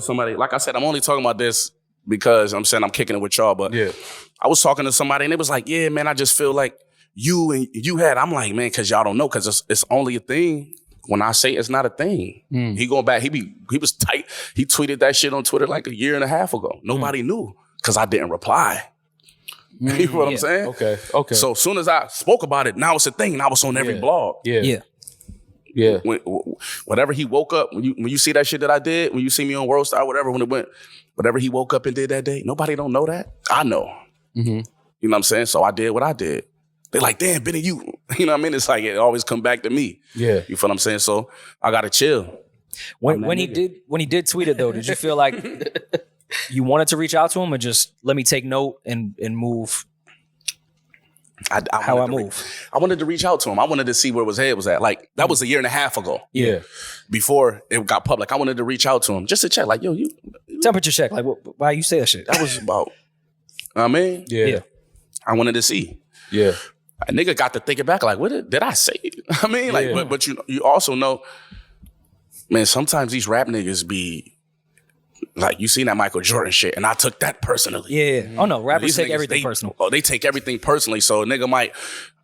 somebody. Like I said, I'm only talking about this because I'm saying I'm kicking it with y'all. But I was talking to somebody and it was like, yeah, man, I just feel like you had. I'm like, man, because y'all don't know, because it's only a thing. When I say it's not a thing, he going back. He was tight. He tweeted that shit on Twitter like a year and a half ago. Nobody knew because I didn't reply. You know what I'm saying? Okay. So as soon as I spoke about it, now it's a thing. And I was on every blog. Yeah. Whatever he woke up, when you see that shit that I did, when you see me on World Star, whatever, when it went, whatever he woke up and did that day, nobody don't know that. I know. You know what I'm saying? So I did what I did. They like, damn, Benny, you know what I mean? It's like it always come back to me. Yeah. You feel what I'm saying? So I gotta chill. When he did tweet it though, did you feel like you wanted to reach out to him or just let me take note and move? I wanted to reach out to him. I wanted to see where his head was at. Like that was a year and a half ago. Yeah. Before it got public, I wanted to reach out to him just to check. Like, yo, you temperature check. Like, why you say that shit? That was about. I mean, yeah. I wanted to see. Yeah. A nigga got to thinking back, like, what did I say? I mean, like, but you also know, man, sometimes these rap niggas be like, you seen that Michael Jordan shit, and I took that personally. Yeah. Oh no, rappers take niggas, everything personal. Oh, they take everything personally. So a nigga might,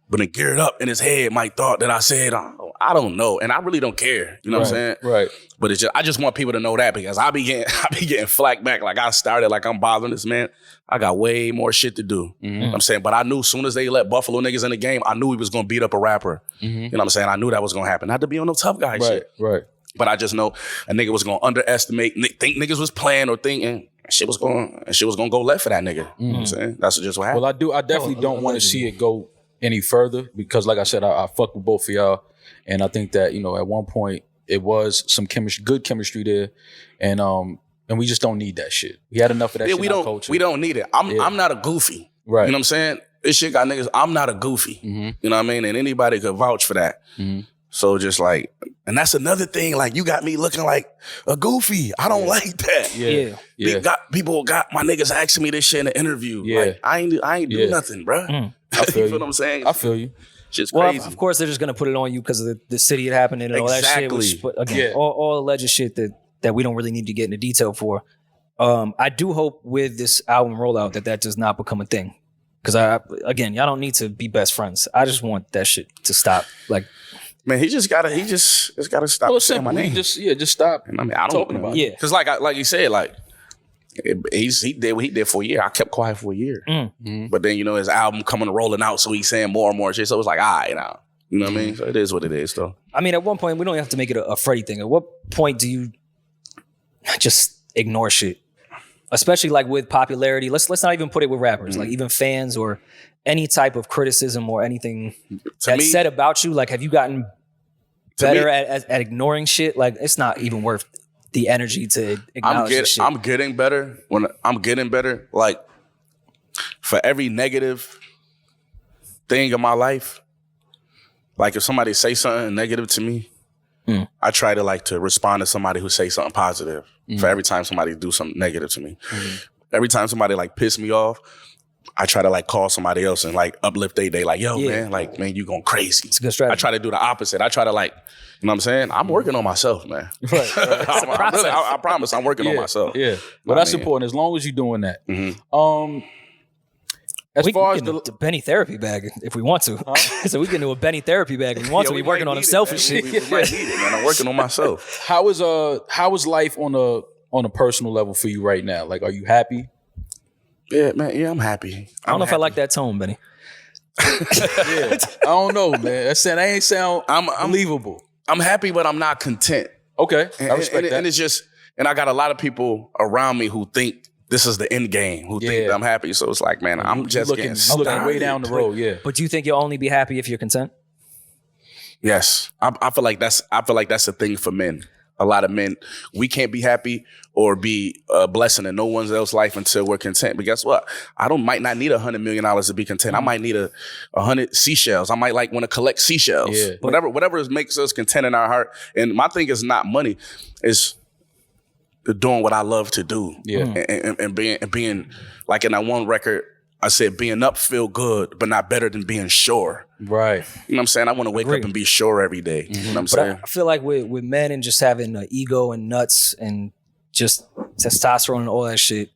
but then geared up in his head, might thought that I said, I don't know, and I really don't care. You know what I'm saying? Right. But it's just, I just want people to know that, because I be getting flack back. Like, I started like I'm bothering this man. I got way more shit to do. You know what I'm saying? But I knew as soon as they let Buffalo niggas in the game, I knew he was gonna beat up a rapper. You know what I'm saying? I knew that was gonna happen. Not to be on no tough guy shit. Right. But I just know a nigga was gonna underestimate, think niggas was playing or thinking shit was gonna go left for that nigga. You know what I'm saying? That's just what happened. Well, I definitely don't want to see it go any further, because like I said, I fuck with both of y'all. And I think that, at one point it was some good chemistry there. And we just don't need that shit. We had enough of that shit in our culture. We don't need it. I'm not a goofy. Right. You know what I'm saying? This shit got niggas. I'm not a goofy. You know what I mean? And anybody could vouch for that. So just like, and that's another thing. Like, you got me looking like a goofy. I don't like that. Yeah. People got my niggas asking me this shit in the interview. Yeah. Like, I ain't do nothing, bro. I feel you feel what I'm saying? I feel you. Just Well, crazy. of course, they're just gonna put it on you because of the city it happened in and all that shit. Which, but again, all alleged shit that we don't really need to get into detail for. I do hope with this album rollout that does not become a thing. Because y'all don't need to be best friends. I just want that shit to stop. Like, man, he just gotta stop. Well, saying my simple. name. Just stop. I mean, I don't talking know. about it. Because like you said, like, he did what he did for a year. I kept quiet for a year. But then, his album rolling out, so he's saying more and more shit. So it's like, all right, now. You know what I mean? So it is what it is, though. I mean, at one point, we don't have to make it a Freddie thing. At what point do you just ignore shit? Especially like with popularity. Let's not even put it with rappers. Like even fans or any type of criticism or anything that's said about you. Like, have you gotten better at ignoring shit? Like, it's not even worth the energy to acknowledge this shit. I'm getting better. Like, for every negative thing in my life, like if somebody say something negative to me, I try to respond to somebody who say something positive. For every time somebody do something negative to me. Every time somebody piss me off, I try to call somebody else and uplift their day. Like, yo, man, you going crazy. It's a good strategy. I try to do the opposite. I try to you know what I'm saying? I'm working on myself, man. Right. I promise I'm working on myself. Yeah. But that's important as long as you're doing that. As we far can as get the Benny therapy bag if we want to. So we can do a Benny therapy bag if we want to. we We're working might on need himself it, and man. shit. We might need it, man. I'm working on myself. how is life on a personal level for you right now? Like, are you happy? Yeah, man. Yeah, I'm happy. I don't know if I like that tone, Benny. I don't know, man. That ain't sound believable. I'm happy, but I'm not content. Okay, I respect that. And it's just, and I got a lot of people around me who think this is the end game, who think that I'm happy. So it's like, man, I'm just looking way down the road. Yeah, But do you think you'll only be happy if you're content? Yes, I feel like that's a thing for men. A lot of men, we can't be happy or be a blessing in no one else's life until we're content. But guess what? might not need $100 million to be content. I might need 100 seashells. I might want to collect seashells. Yeah. Whatever makes us content in our heart. And my thing is not money. It's doing what I love to do. Yeah. And being like in that one record, I said being up feel good, but not better than being sure. Right. You know what I'm saying? I want to wake up and be sure every day. You know what I'm saying? I feel like with men and just having an ego and nuts and just testosterone and all that shit,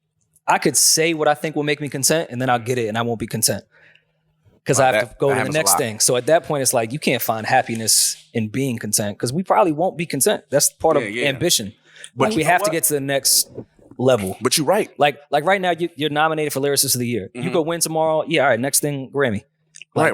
I could say what I think will make me content and then I'll get it and I won't be content. Because I have to go to the next thing. So at that point, it's like you can't find happiness in being content because we probably won't be content. That's part of ambition. But we have to get to the next level. But you're right. Like right now, you're nominated for Lyricist of the Year. You go win tomorrow. Yeah, all right, next thing, Grammy. Right.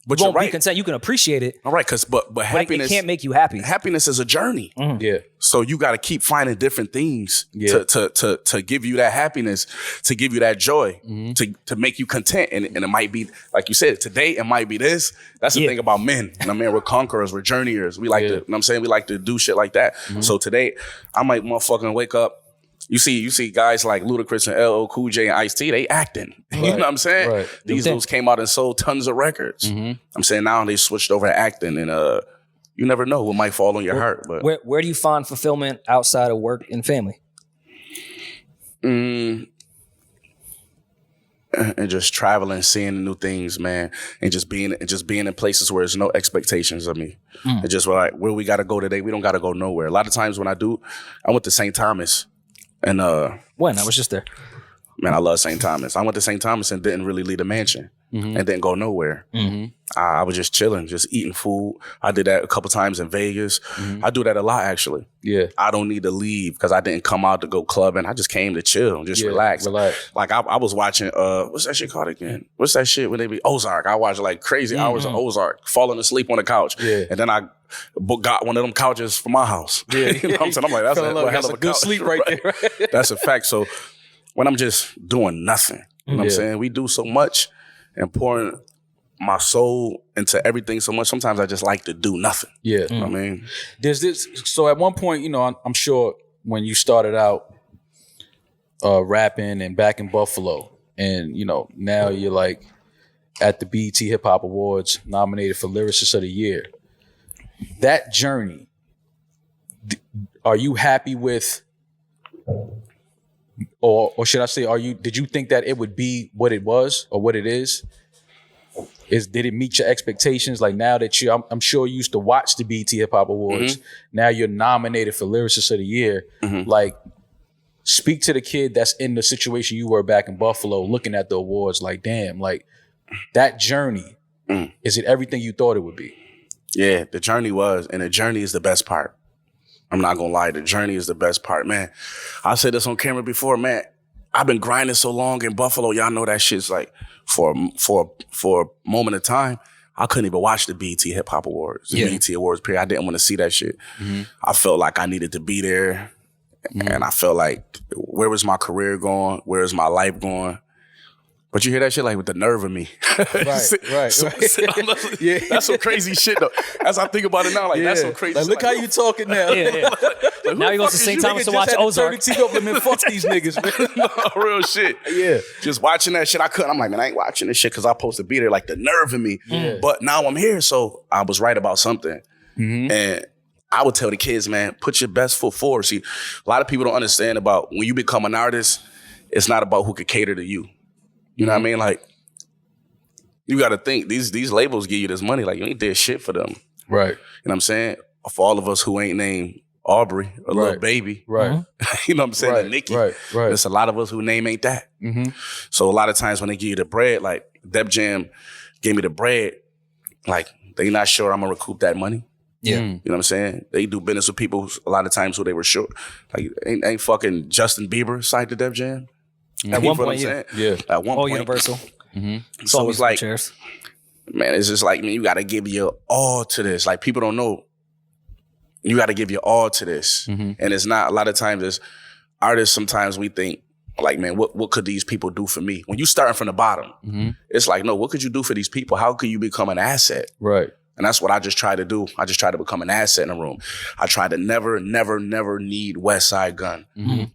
But you you're won't be right. content. You can appreciate it. All right, but happiness it can't make you happy. Happiness is a journey. Yeah. So you got to keep finding different things to give you that happiness, to give you that joy, to make you content. And it might be, like you said, today it might be this. That's the thing about men. I mean, we're conquerors, we're journeyers. We like to, you know what I'm saying? We like to do shit like that. So today I might motherfucking wake up. You see guys like Ludacris and LL Cool J and Ice-T, they acting. Right. You know what I'm saying? Right. These dudes came out and sold tons of records. I'm saying now they switched over to acting, and you never know what might fall on your heart. But where do you find fulfillment outside of work and family? In and just traveling, seeing new things, man, and just being in places where there's no expectations of me. And just like, where we gotta go today, we don't gotta go nowhere. A lot of times when I went to St. Thomas, and when I was just there. Man, I love St. Thomas. I went to St. Thomas and didn't really leave a mansion and didn't go nowhere. I was just chilling, just eating food. I did that a couple times in Vegas. I do that a lot, actually. Yeah. I don't need to leave because I didn't come out to go clubbing. I just came to chill and just relax. Like I was watching, what's that shit called again? What's that shit when they be Ozark? I watched like crazy hours of Ozark, falling asleep on the couch. Yeah. And then I got one of them couches for my house. Yeah. You know what I'm saying? I'm like, that's a good couch. Sleep right there. Right? That's a fact. So when I'm just doing nothing, you know what I'm saying? We do so much and pouring my soul into everything so much. Sometimes I just like to do nothing. Yeah. You know what I mean? There's this, so at one point, you know, I'm sure when you started out rapping and back in Buffalo, and, you know, now you're like at the BET Hip Hop Awards, nominated for Lyricist of the Year. That journey, are you happy with, or should I say, did you think that it would be what it was or what it is? Did it meet your expectations? Like now that I'm sure you used to watch the BET Hip Hop Awards. Now you're nominated for Lyricist of the Year. Like, speak to the kid that's in the situation you were back in Buffalo, looking at the awards. Like, damn, like that journey. Is it everything you thought it would be? Yeah, the journey was, and the journey is the best part. I'm not gonna lie, the journey is the best part, man. I said this on camera before, man. I've been grinding so long in Buffalo. Y'all know that shit's like for a moment of time. I couldn't even watch the BET Hip Hop Awards, the BET Awards period. I didn't want to see that shit. I felt like I needed to be there, and I felt like, where was my career going? Where is my life going? But you hear that shit like with the nerve of me. Right. Yeah. That's some crazy shit though. As I think about it now, like that's some crazy like, shit. Look how you talking now. Like, now you go to St. Thomas to watch Ozark. Fuck these niggas, man. No, real shit. Yeah. Just watching that shit, I couldn't. I'm like, man, I ain't watching this shit because I'm supposed to be there. Like the nerve of me. But now I'm here, so I was right about something. And I would tell the kids, man, put your best foot forward. See, a lot of people don't understand about when you become an artist, it's not about who could cater to you. You know what I mean? Like, you got to think, these labels give you this money. Like, you ain't did shit for them. Right. You know what I'm saying? For all of us who ain't named Aubrey or Lil Baby. Right. You know what I'm saying? And Nicki. Right. There's a lot of us whose name ain't that. So a lot of times when they give you the bread, like Def Jam gave me the bread, like, they not sure I'm going to recoup that money. Yeah. You know what I'm saying? They do business with people a lot of times who they were sure. Like, ain't fucking Justin Bieber signed to Def Jam? At one point, yeah. At one point. Universal. So it's like, man, it's just like, man, you got to give your all to this. Like, people don't know. You got to give your all to this. And it's not, a lot of times as artists, sometimes we think, like, man, what could these people do for me? When you starting from the bottom, it's like, no, what could you do for these people? How could you become an asset? Right. And that's what I just try to do. I just try to become an asset in a room. I try to never need West Side Gun.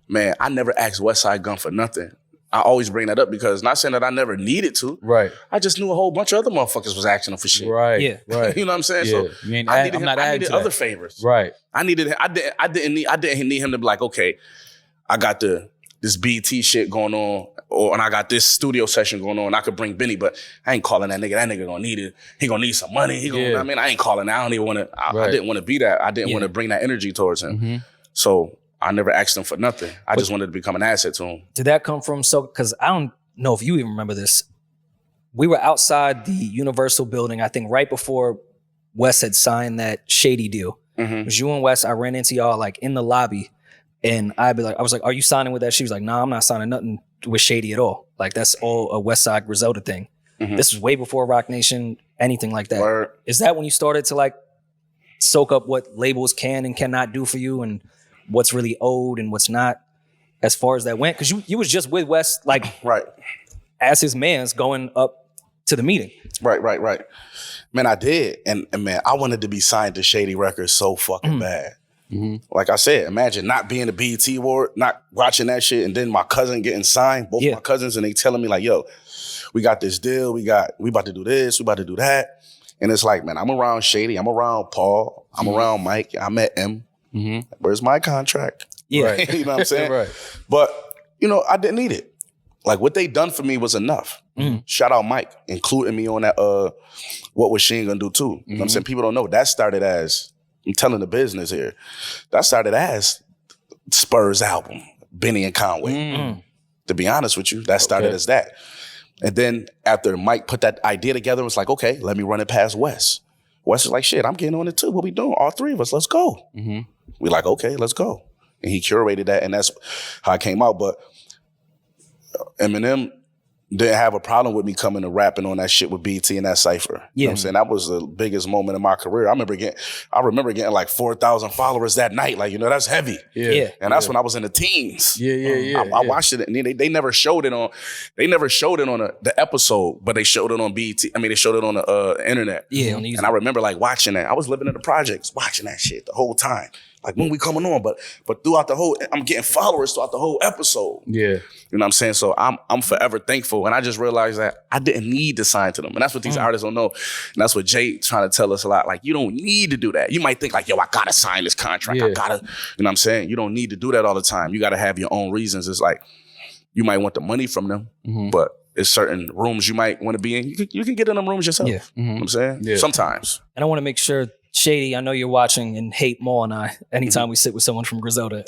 Man, I never asked West Side Gun for nothing. I always bring that up because not saying that I never needed to. Right. I just knew a whole bunch of other motherfuckers was asking him for shit. Right. Yeah. Right. You know what I'm saying? Yeah. So I needed other favors. Right. I didn't need him to be like, okay, I got this BT shit going on, and I got this studio session going on. I could bring Benny, but I ain't calling that nigga. That nigga gonna need it. He gonna need some money. I mean, I ain't calling. I don't even want to. I didn't want to be that. I didn't want to bring that energy towards him. So I never asked him for nothing. I just wanted to become an asset to him. Did that come from, because I don't know if you even remember this. We were outside the Universal building, I think right before Wes had signed that Shady deal. It was you and Wes. I ran into y'all like in the lobby, and I was like, are you signing with that? She was like, nah, I'm not signing nothing with Shady at all. Like, that's all a West Side Griselda thing. This was way before Rock Nation, anything like that. Word. Is that when you started to like soak up what labels can and cannot do for you, and what's really owed and what's not, as far as that went? Because you was just with West, like, as his mans going up to the meeting. Right. Man, I did. And man, I wanted to be signed to Shady Records so fucking bad. Like I said, imagine not being a BET award, not watching that shit, and then my cousin getting signed, both my cousins, and they telling me like, yo, we got this deal, we about to do this, we about to do that. And it's like, man, I'm around Shady, I'm around Paul, I'm around Mike, I met M. Where's my contract? Yeah. Right. You know what I'm saying? Right. But, you know, I didn't need it. like what they done for me was enough. Shout out Mike, including me on that What Was She Gonna Do Too. You know what I'm saying? People don't know. That started as, I'm telling the business here, that started as Spurs album, Benny and Conway. To be honest with you, that started as that. And then after Mike put that idea together, it was like, okay, let me run it past Wes. Wes was like, shit, I'm getting on it too. What we doing? All three of us, let's go. We like, okay, let's go. And he curated that, and that's how it came out. But Eminem didn't have a problem with me coming to rapping on that shit with BT and that cypher. You know what I'm saying? That was the biggest moment in my career. I remember getting like 4,000 followers that night. Like, you know, that's heavy. And that's when I was in the teens. I watched it, and they never showed it on the episode, but they showed it on BT. I mean, they showed it on the internet. And I remember like watching that. I was living in the projects, watching that shit the whole time. Like, when we coming on, but throughout the whole, I'm getting followers throughout the whole episode. You know what I'm saying? So I'm forever thankful. And I just realized that I didn't need to sign to them. And that's what these artists don't know. And that's what Jay trying to tell us a lot. Like, you don't need to do that. You might think like, yo, I gotta sign this contract. I gotta, you know what I'm saying? You don't need to do that all the time. You gotta have your own reasons. It's like, you might want the money from them, but there's certain rooms you might want to be in. You can get in them rooms yourself. You know what I'm saying? Sometimes. And I want to make sure, Shady, I know you're watching and hate Maul and I anytime we sit with someone from Griselda.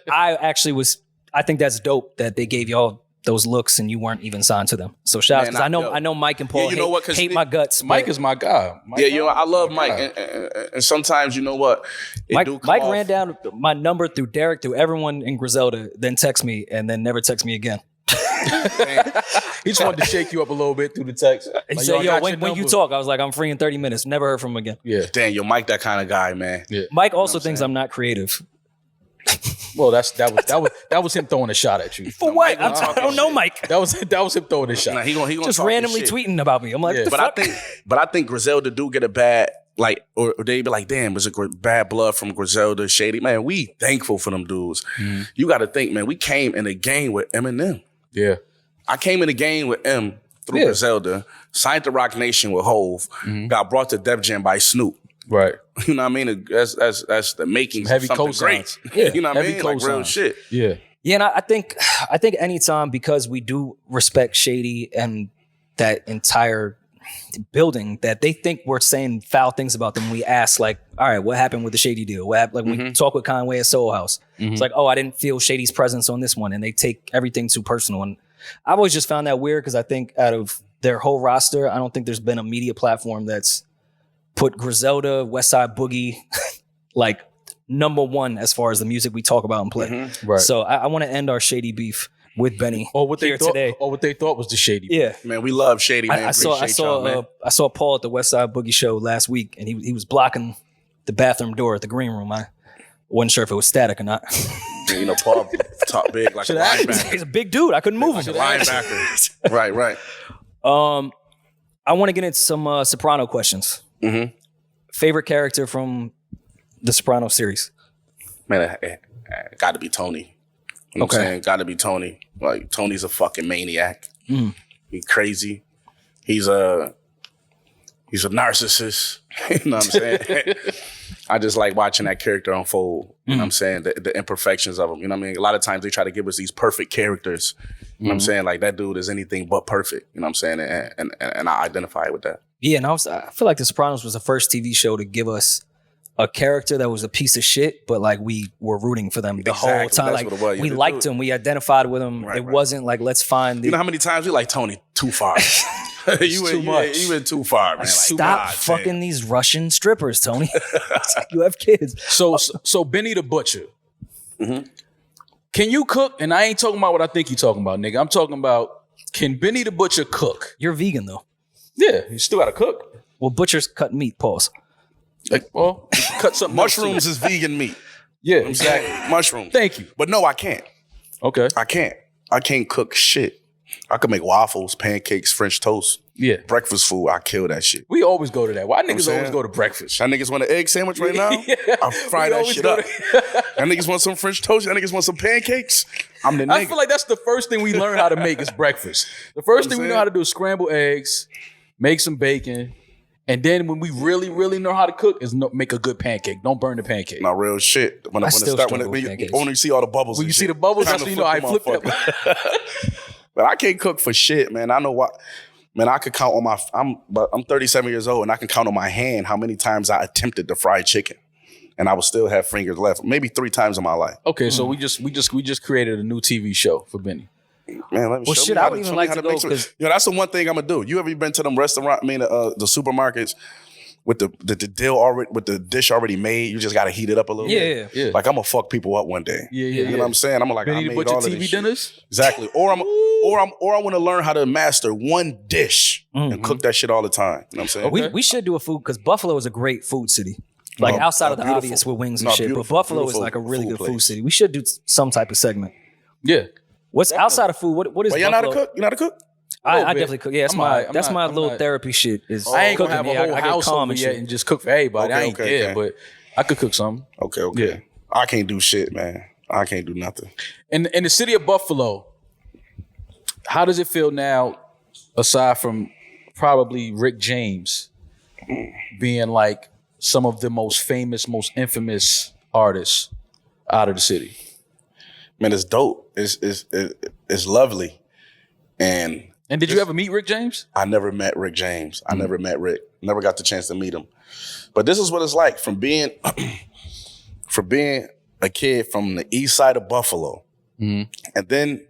I think that's dope that they gave y'all those looks and you weren't even signed to them. So shout out, because I know Mike and Paul hate my guts. Mike is my guy. I love Mike. And sometimes, you know what? Mike ran down my number through Derek, through everyone in Griselda, then text me and then never text me again. He just wanted to shake you up a little bit through the text. He said, yo, when you talk, I was like, I'm free in 30 minutes. Never heard from him again. Damn, yo, Mike that kind of guy, man. Mike also thinks I'm not creative. Well, that was him throwing a shot at you. For what? I don't know Mike. That was him throwing a shot. Nah, he gonna just randomly tweeting about me. I'm like, I think Griselda do get a bad, like, or they be like, damn, was it bad blood from Griselda, Shady? Man, we thankful for them dudes. You got to think, man, we came in the game with Eminem. I came in the game with M through Griselda, signed to Rock Nation with Hove, got brought to Def Jam by Snoop. Right. You know what I mean? That's the makings heavy of something great. You know what I mean? Like real shit. Yeah, and I think anytime, because we do respect Shady and that entire building, that they think we're saying foul things about them, we ask like, all right, what happened with the Shady deal? What happened? Like we talk with Conway at Soul House. It's like, oh, I didn't feel Shady's presence on this one, and they take everything too personal. And I've always just found that weird, because I think out of their whole roster, I don't think there's been a media platform that's put Griselda, Westside Boogie, like number one as far as the music we talk about and play. Right. So I want to end our Shady beef with Benny what they thought was the Shady beef. Yeah, man, we love Shady. Man, I saw Paul at the Westside Boogie show last week, and he was blocking the bathroom door at the green room. I wasn't sure if it was static or not. You know, Paul talk big like a linebacker. He's a big dude. I couldn't move him. Linebacker. Right. I want to get into some Soprano questions. Favorite character from the Soprano series? Man, got to be Tony. You know what I'm saying? Got to be Tony. Like, Tony's a fucking maniac. He's crazy. He's a narcissist. You know what I'm saying? I just like watching that character unfold. You know what I'm saying? The imperfections of him. You know what I mean? A lot of times they try to give us these perfect characters. You know what I'm saying? Like, that dude is anything but perfect. You know what I'm saying? And I identify with that. Yeah, and I feel like The Sopranos was the first TV show to give us a character that was a piece of shit, but like we were rooting for them the whole time. Like we liked him, we identified with him. It wasn't like, let's find. You know how many times we like Tony too far. You went too far, man. Like, stop fucking these Russian strippers, Tony. You have kids. So Benny the Butcher. Can you cook? And I ain't talking about what I think you're talking about, nigga. I'm talking about, can Benny the Butcher cook? You're vegan though. Yeah, you still gotta cook. Well, butchers cut meat, pause. Like, well, cut some mushrooms is vegan meat. Yeah, exactly. Mushrooms. Thank you. But no, I can't. Okay. I can't cook shit. I could make waffles, pancakes, French toast. Yeah. Breakfast food, I kill that shit. We always go to that. Why niggas always go to breakfast? Y'all niggas want an egg sandwich right now? I'll fry that shit up. Y'all niggas want some French toast? Y'all niggas want some pancakes? I'm the nigga. I feel like that's the first thing we learn how to make is breakfast. The first thing we know how to do is scramble eggs, make some bacon, and then when we really, really know how to cook is make a good pancake. Don't burn the pancake. Not real shit. When you only see all the bubbles. When you see the bubbles, that's when you know I flipped that. But I can't cook for shit, man. I know what. Man, I could count on I'm 37 years old, and I can count on my hand how many times I attempted to fry chicken, and I would still have fingers left. Maybe 3 times in my life. Okay, so we just created a new TV show for Benny. Man, let me show me I how would to, even show me like how to to go make some. because That's the one thing I'm gonna do. You ever been to them restaurant? the supermarkets with the deal already with the dish already made. You just gotta heat it up a little bit. Yeah. Like I'm gonna fuck people up one day. Yeah. You know what I'm saying? I'm like, Benny I the made Butcher all of TV this shit. dinners. Exactly. Or I want to learn how to master one dish and cook that shit all the time. You know what I'm saying? we should do a food because Buffalo is a great food city. Like outside of the beautiful. obvious with wings and shit, but beautiful, Buffalo is beautiful like a really food good food place. city. We should do some type of segment. Yeah. What's outside of food? What is But you're not a Buffalo? cook? You're not a cook? I bit. definitely cook. Yeah, that's my little therapy shit. Is I ain't gonna cooking. have a whole I get house calm over and yet shit. and just cook for everybody. I ain't there, but I could cook something. Okay. Yeah. I can't do shit, man. I can't do nothing. In the city of Buffalo, how does it feel now, aside from probably Rick James being like some of the most famous, most infamous artists out of the city? Man, it's dope. It's lovely. And did you ever meet Rick James? I never met Rick James. I never met Rick. Never got the chance to meet him. But this is what it's like from being a kid from the east side of Buffalo. And then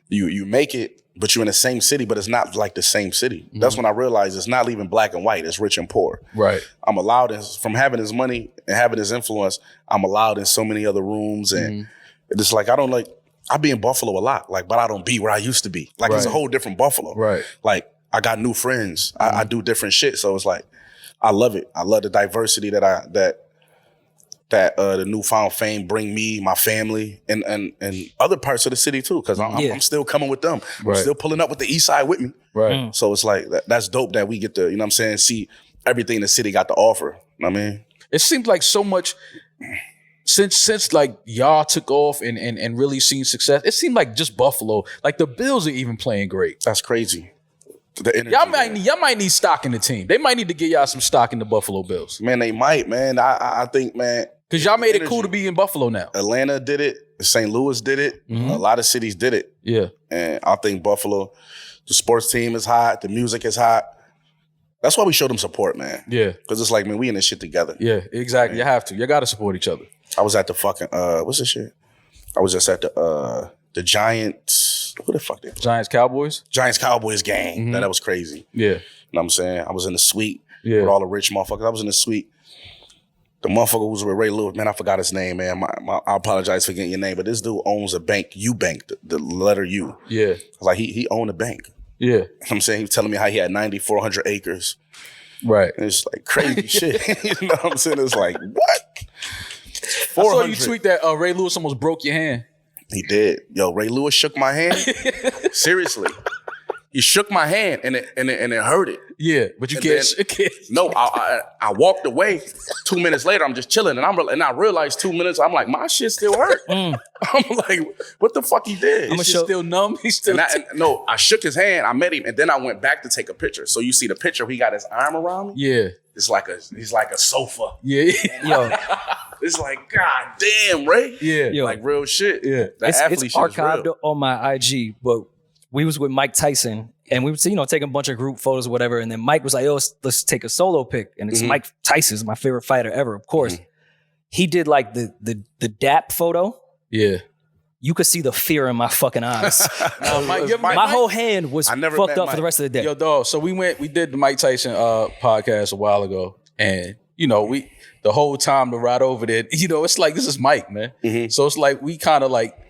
you make it, but you're in the same city, but it's not like the same city. That's when I realized it's not even black and white. It's rich and poor. Right. I'm allowed from having his money and having his influence, I'm allowed in so many other rooms. And it's like, I be in Buffalo a lot, like, but I don't be where I used to be. Like, it's a whole different Buffalo. Right. Like, I got new friends. I do different shit. So it's like, I love it. I love the diversity that the newfound fame bring me, my family, and other parts of the city too. Because I'm still coming with them. I'm still pulling up with the east side with me. Right. So it's like that's dope that we get to, you know what I'm saying, see everything the city got to offer. You know what I mean? It seems like so much since like y'all took off and really seen success. It seemed like just Buffalo, like the Bills are even playing great. That's crazy. The energy, y'all might need stock in the team. They might need to get y'all some stock in the Buffalo Bills. Man, they might, man. I think, man. Because y'all made it cool to be in Buffalo now. Atlanta did it. St. Louis did it. A lot of cities did it. Yeah. And I think Buffalo, the sports team is hot. The music is hot. That's why we show them support, man. Yeah. Because it's like, man, we in this shit together. Yeah, exactly. You have to. You got to support each other. I was at the fucking, what's this shit? I was just at the Giants, who the fuck they play? Giants-Cowboys? Giants-Cowboys game. That was crazy. Yeah. You know what I'm saying? I was in the suite with all the rich motherfuckers. I was in the suite. The motherfucker who was with Ray Lewis, man, I forgot his name, man. I apologize for getting your name, but this dude owns a bank, U-Bank, the letter U. Yeah. Like, he owned a bank. Yeah. You know what I'm saying? He was telling me how he had 9,400 acres. Right. And it's like crazy shit. You know what I'm saying? It's like, what? I saw you tweet that Ray Lewis almost broke your hand. He did. Yo, Ray Lewis shook my hand. Seriously. He shook my hand and it hurt it. Yeah, but you can't. No, I walked away. 2 minutes later, I'm just chilling, and I realized 2 minutes. I'm like, my shit still hurt. I'm like, what the fuck he did? His shit still numb. He's still. No, I shook his hand. I met him, and then I went back to take a picture. So you see the picture. He got his arm around me. Yeah, he's like a sofa. Yeah, yo. It's like, God damn, Ray. Yeah, yo, like real shit. Yeah, it's archived on my IG, but we was with Mike Tyson. And we were, taking a bunch of group photos or whatever. And then Mike was like, yo, let's take a solo pic. And it's Mike Tyson's my favorite fighter ever, of course. He did like the dap photo. Yeah. You could see the fear in my fucking eyes. My whole hand was fucked up for the rest of the day. Yo, dog, so we did the Mike Tyson podcast a while ago. And, the whole time to ride over there, it's like, this is Mike, man. So it's like, we kind of like,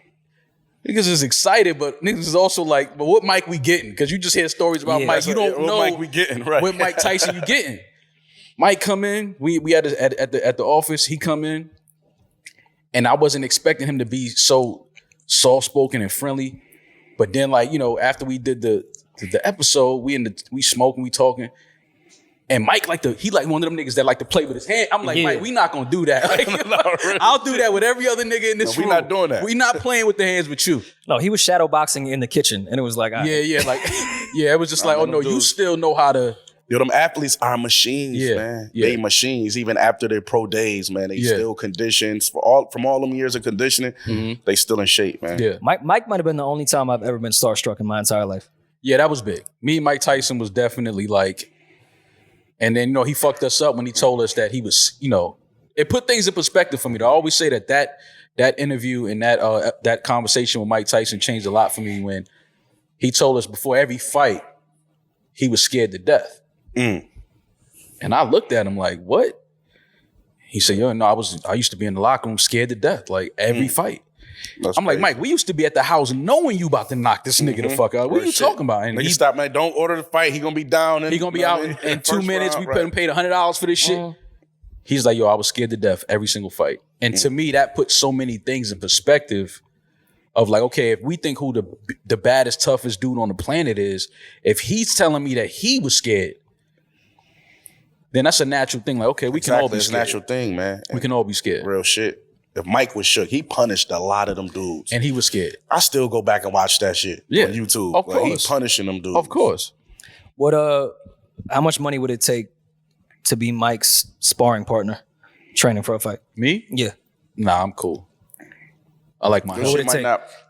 niggas is excited, but niggas is also like, but what Mike we getting? Because you just hear stories about Mike. You don't know what Mike we getting, right? What Mike Tyson you getting. Mike come in, we at the office, he come in, and I wasn't expecting him to be so soft-spoken and friendly. But then, like, after we did the episode, we smoking, we talking. And Mike he one of them niggas that like to play with his hand. I'm like, Mike, we not gonna do that. Like, really. I'll do that with every other nigga in this room. We not doing that. We not playing with the hands with you. No, he was shadow boxing in the kitchen, and it was like, it was just like, oh no, you still know how to Yo, them athletes are machines, man. Yeah. They machines. Even after their pro days, man, they still conditioned. From all them years of conditioning, they still in shape, man. Yeah. Mike might have been the only time I've ever been starstruck in my entire life. Yeah, that was big. Me and Mike Tyson was definitely like, and then, he fucked us up when he told us that he was, it put things in perspective for me. I always say that interview and that conversation with Mike Tyson changed a lot for me when he told us before every fight, he was scared to death. And I looked at him like, what? He said, I used to be in the locker room scared to death, like every fight. I'm like, Mike, we used to be at the house knowing you about to knock this nigga the fuck out. What are you talking about? And he stopped, man. Don't order the fight. He gonna be down. He gonna be out in 2 minutes. We paid $100 for this shit. He's like, I was scared to death every single fight. And to me, that puts so many things in perspective of like, okay, if we think who the baddest, toughest dude on the planet is, if he's telling me that he was scared, then that's a natural thing. Like, okay, we can all be scared. It's a natural thing, man. We can all be scared. Real shit. If Mike was shook, he punished a lot of them dudes. And he was scared. I still go back and watch that shit on YouTube. Of course. He punishing them dudes. Of course. How much money would it take to be Mike's sparring partner training for a fight? Me? Yeah. Nah, I'm cool. I like my health.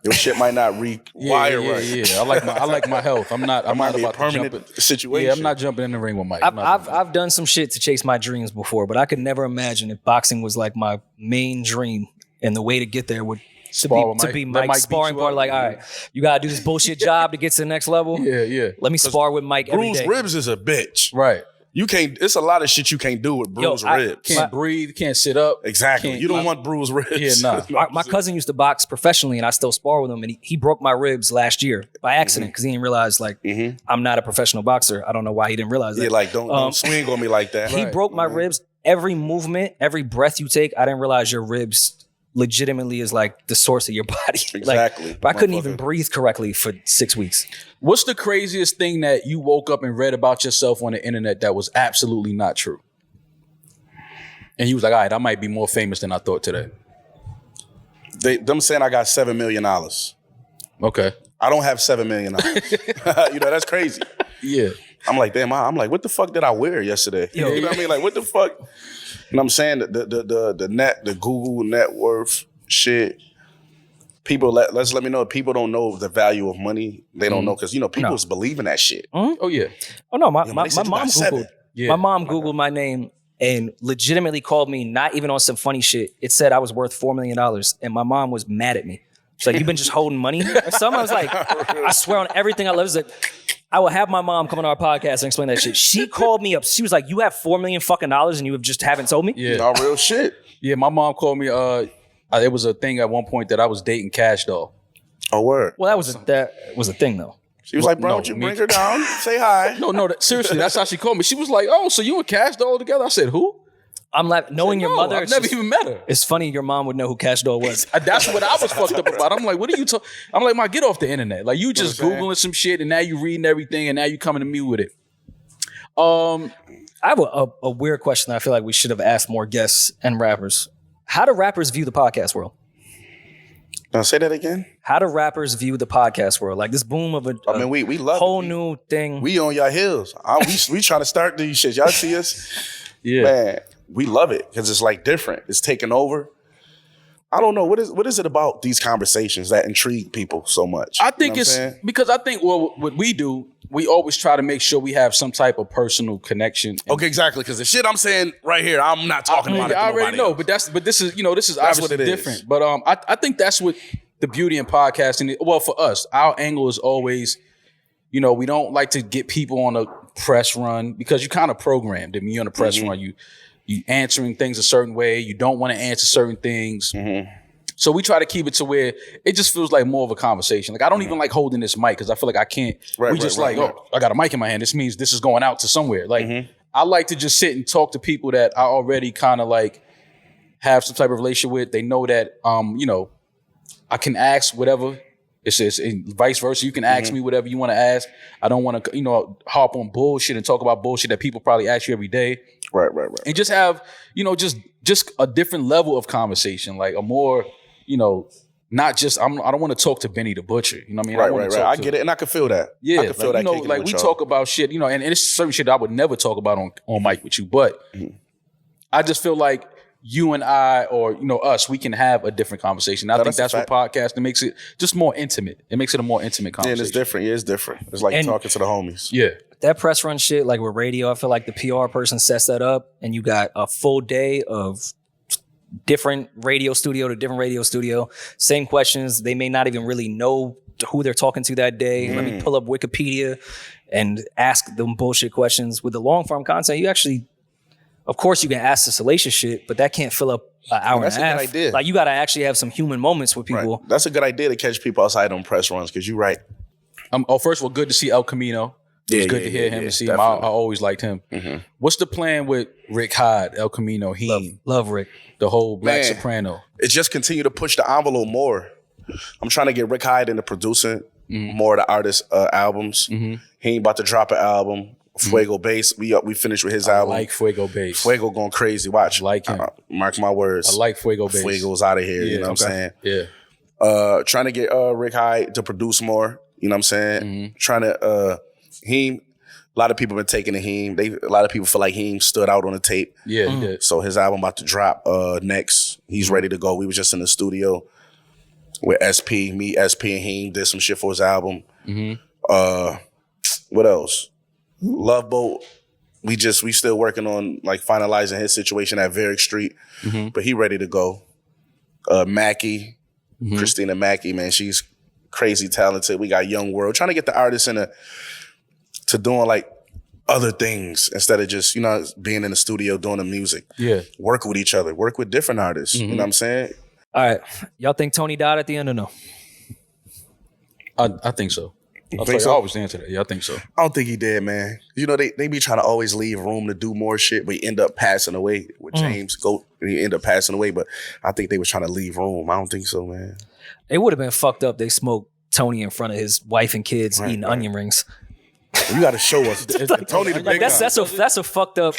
Your shit might not rewire right. Yeah. I like my health. I'm not about a permanent to jump situation. Yeah, I'm not jumping in the ring with Mike. I've done some shit to chase my dreams before, but I could never imagine if boxing was like my main dream and the way to get there would to be Mike's sparring partner. Like, all right, you gotta do this bullshit job to get to the next level. Yeah. Let me spar with Mike every day. Bruised ribs is a bitch. Right. You can't. It's a lot of shit you can't do with bruised ribs. Can't breathe. Can't sit up. Exactly. You don't want bruised ribs. Yeah, nah. My cousin used to box professionally, and I still spar with him. And he broke my ribs last year by accident because he didn't realize I'm not a professional boxer. I don't know why he didn't realize that. Yeah, like don't swing on me like that. He broke my ribs. Every movement, every breath you take, I didn't realize your ribs legitimately is like the source of your body. Exactly. But I couldn't even breathe correctly for 6 weeks. What's the craziest thing that you woke up and read about yourself on the internet that was absolutely not true? And he was like, all right, I might be more famous than I thought today. Them saying I got $7 million. Okay. I don't have $7 million. That's crazy. Yeah. I'm like, damn, I'm like, what the fuck did I wear yesterday? You know what I mean? Like, what the fuck? You know what I'm saying? The Google net worth shit. People, let me know. People don't know the value of money. They don't know because people's believing that shit. Oh yeah. Oh no, my mom Googled. Yeah. My mom Googled my name and legitimately called me, not even on some funny shit. It said I was worth $4 million, and my mom was mad at me. She's like, "You've been just holding money." Or something. I was like, I swear on everything I love. Like, I will have my mom come on our podcast and explain that shit. She called me up. She was like, "You have $4 million fucking and you just haven't told me." Yeah. All real shit. Yeah, my mom called me. It was a thing at one point that I was dating Cash Doll. Oh, word. Well, that was a thing though. She was like, bro, would you bring her down? Say hi. No, seriously, that's how she called me. She was like, oh, so you and Cash Doll together? I said, who? I'm like, knowing your mother. I've never even met her. It's funny your mom would know who Cash Doll was. That's what I was fucked up about. I'm like, what are you talking? I'm like, Ma, get off the internet. Like, you just Googling some shit and now you reading everything and now you coming to me with it. I have a weird question that I feel like we should have asked more guests and rappers. How do rappers view the podcast world? Now say that again. How do rappers view the podcast world? Like this boom of we love whole it. New thing. We on y'all heels. We trying to start these shit. Y'all see us? Yeah. Man, we love it because it's like different. It's taking over. I don't know. What is it about these conversations that intrigue people so much? I think because I think what we do, we always try to make sure we have some type of personal connection. Okay, exactly. Because the shit I'm saying right here, I'm not talking about it. I already know, but this is obviously different. But I think that's what the beauty in podcasting. Well, for us, our angle is always, we don't like to get people on a press run because you kind of programmed. I mean, you're on a press run, you answering things a certain way. You don't want to answer certain things. Mm-hmm. So we try to keep it to where it just feels like more of a conversation. Like I don't even like holding this mic because I feel like I can't. I got a mic in my hand. This means this is going out to somewhere. Like I like to just sit and talk to people that I already kind of like have some type of relationship with. They know that I can ask whatever. It's just and vice versa. You can ask me whatever you want to ask. I don't want to hop on bullshit and talk about bullshit that people probably ask you every day. Right. And just have, just a different level of conversation, like a more, not just I don't want to talk to Benny the Butcher. You know what I mean? Right. I get it, and I can feel that. Yeah, I can feel that. Like we talk about shit, and it's certain shit that I would never talk about on mic with you. But I just feel like you and I, or us, we can have a different conversation. I think that's what podcasting makes it just more intimate. It makes it a more intimate conversation. Yeah, it's different. Yeah, it's different. It's like talking to the homies. Yeah. That press run shit, like with radio, I feel like the PR person sets that up, and you got a full day of different radio studio to different radio studio. Same questions. They may not even really know who they're talking to that day. Let me pull up Wikipedia and ask them bullshit questions. With the long form content, you actually, of course, you can ask the salacious shit, but that can't fill up an hour and a half. That's a good idea. Like, you got to actually have some human moments with people. Right. That's a good idea to catch people outside on press runs, because you're right. First of all, good to see El Camino. It was good to hear him and see him. I always liked him. Mm-hmm. What's the plan with Rick Hyde, El Camino, Heem? Love Rick. The whole Black Soprano. It's just continue to push the envelope more. I'm trying to get Rick Hyde into producing more of the artists' albums. He ain't about to drop an album. Fuego Bass, we finished with his album. I like Fuego Bass. Fuego going crazy. Watch. I like him. Mark my words. I like Fuego Bass. Fuego's out of here. You know what I'm saying? Yeah. Trying to get Rick Hyde to produce more. You know what I'm saying? Trying to Heem. A lot of people been taking to Heem. A lot of people feel like Heem stood out on the tape. Yeah, he did. So his album about to drop next. He's ready to go. We was just in the studio with SP, me, SP, and Heem did some shit for his album. What else? Love Boat. We still working on like finalizing his situation at Varick Street, but he ready to go. Mackie, Christina Mackie, man, she's crazy talented. We got Young World, trying to get the artists to doing like other things instead of just, being in the studio doing the music. Yeah. Work with each other, work with different artists. You know what I'm saying? All right. Y'all think Tony died at the end or no? I think so. I always answer that. Yeah, I think so. I don't think he did, man. They be trying to always leave room to do more shit, but he end up passing away with James. He end up passing away, but I think they was trying to leave room. I don't think so, man. It would have been fucked up. They smoked Tony in front of his wife and kids eating onion rings. You got to show us. Tony the big dog. That's a fucked up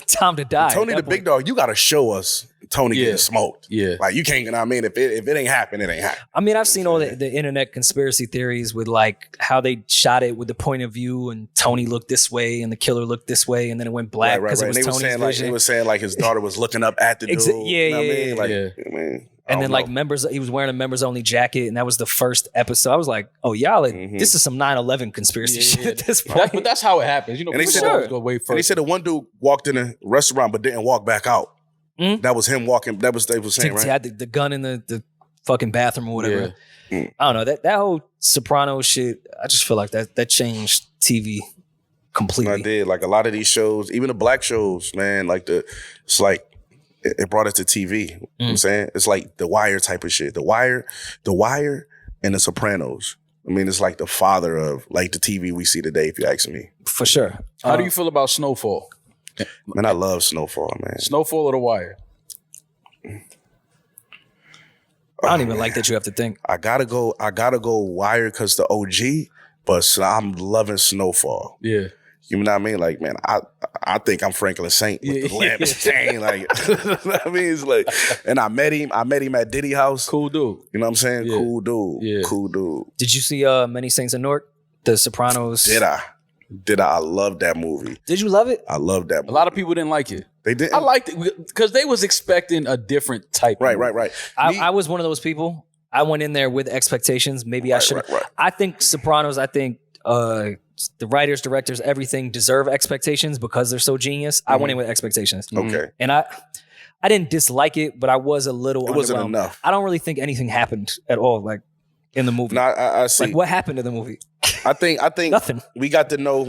time to die. Tony the big dog, you got to show us Tony getting smoked. Yeah. Like, you can't, if it ain't happen, it ain't happen. I mean, I've seen all the internet conspiracy theories with like how they shot it with the point of view and Tony looked this way and the killer looked this way and then it went black because it was Tony's vision. They were saying like his daughter was looking up at the dude. And then he was wearing a members only jacket, and that was the first episode. I was like, oh, y'all, this is some 9/11 conspiracy shit at this point. But that's how it happens. And they said go way further. And they said the one dude walked in a restaurant but didn't walk back out. That was him walking. That was they was saying, right? He had the gun in the fucking bathroom or whatever. I don't know. That whole Soprano shit, I just feel like that changed TV completely. I did. Like a lot of these shows, even the black shows, man, it's like, it brought us to TV. You know what I'm saying? It's like The Wire type of shit. The Wire and The Sopranos. I mean, it's like the father of like the TV we see today, if you ask me. For sure. How do you feel about Snowfall? Man, I love Snowfall, man. Snowfall or The Wire? I don't even like that you have to think. I gotta go Wire because the OG, but I'm loving Snowfall. Yeah. You know what I mean? Like, man, I think I'm Franklin Saint with the lamp chain. Like, I mean, it's like, and I met him at Diddy house. Cool dude. You know what I'm saying? Yeah. Cool dude. Yeah. Cool dude. Did you see Many Saints of Newark? The Sopranos? Did I? I love that movie. Did you love it? I love that movie. A lot of people didn't like it. They didn't? I liked it because they was expecting a different type. Right. I was one of those people. I went in there with expectations. Maybe I should. Right. I think Sopranos, the writers, directors, everything deserve expectations because they're so genius. I went in with expectations. Okay. And I didn't dislike it, but I was a little underwhelmed. It wasn't enough. I don't really think anything happened at all, like in the movie. No, I see. Like, what happened to the movie? I think nothing. We got to know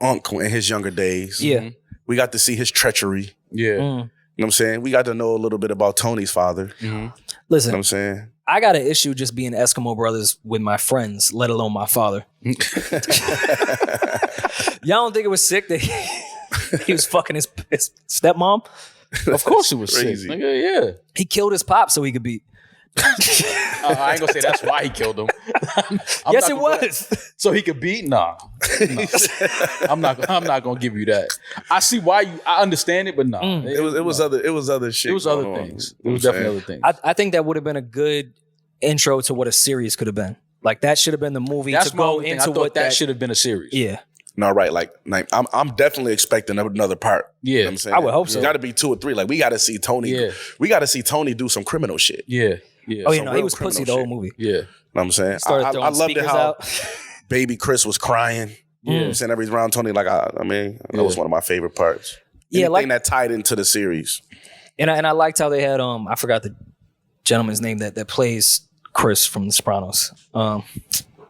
Uncle in his younger days. Yeah. We got to see his treachery. Yeah. You know what I'm saying? We got to know a little bit about Tony's father. Listen. You know what I'm saying? I got an issue just being Eskimo brothers with my friends, let alone my father. Y'all don't think it was sick that he was fucking his stepmom? Of course it was crazy. Sick. Yeah. He killed his pop so he could be. I ain't gonna say that's why he killed him. Yes, it was. So he could beat? Nah. I'm not gonna give you that. I see why I understand it, but nah. It was other shit. It was other things. It was definitely other things. I think that would have been a good intro to what a series could have been. Like that should have been the movie That's to my go only thing. into I thought what that should have been a series. Yeah. No, right. Like I'm definitely expecting another part. Yeah. You know what I'm saying? I would hope so. It's got to be 2 or 3. Like we got to see Tony. Yeah. We got to see Tony do some criminal shit. Yeah. Oh, Some he real was pussy criminal the whole shit. movie. Yeah. You know what I'm saying? Started I throwing loved it speakers how out. baby Chris was crying. You know what I'm saying? Every round Tony, like, that was one of my favorite parts. Yeah, Anything like that tied into the series. and I liked how they had I forgot the gentleman's name that plays Chris from The Sopranos.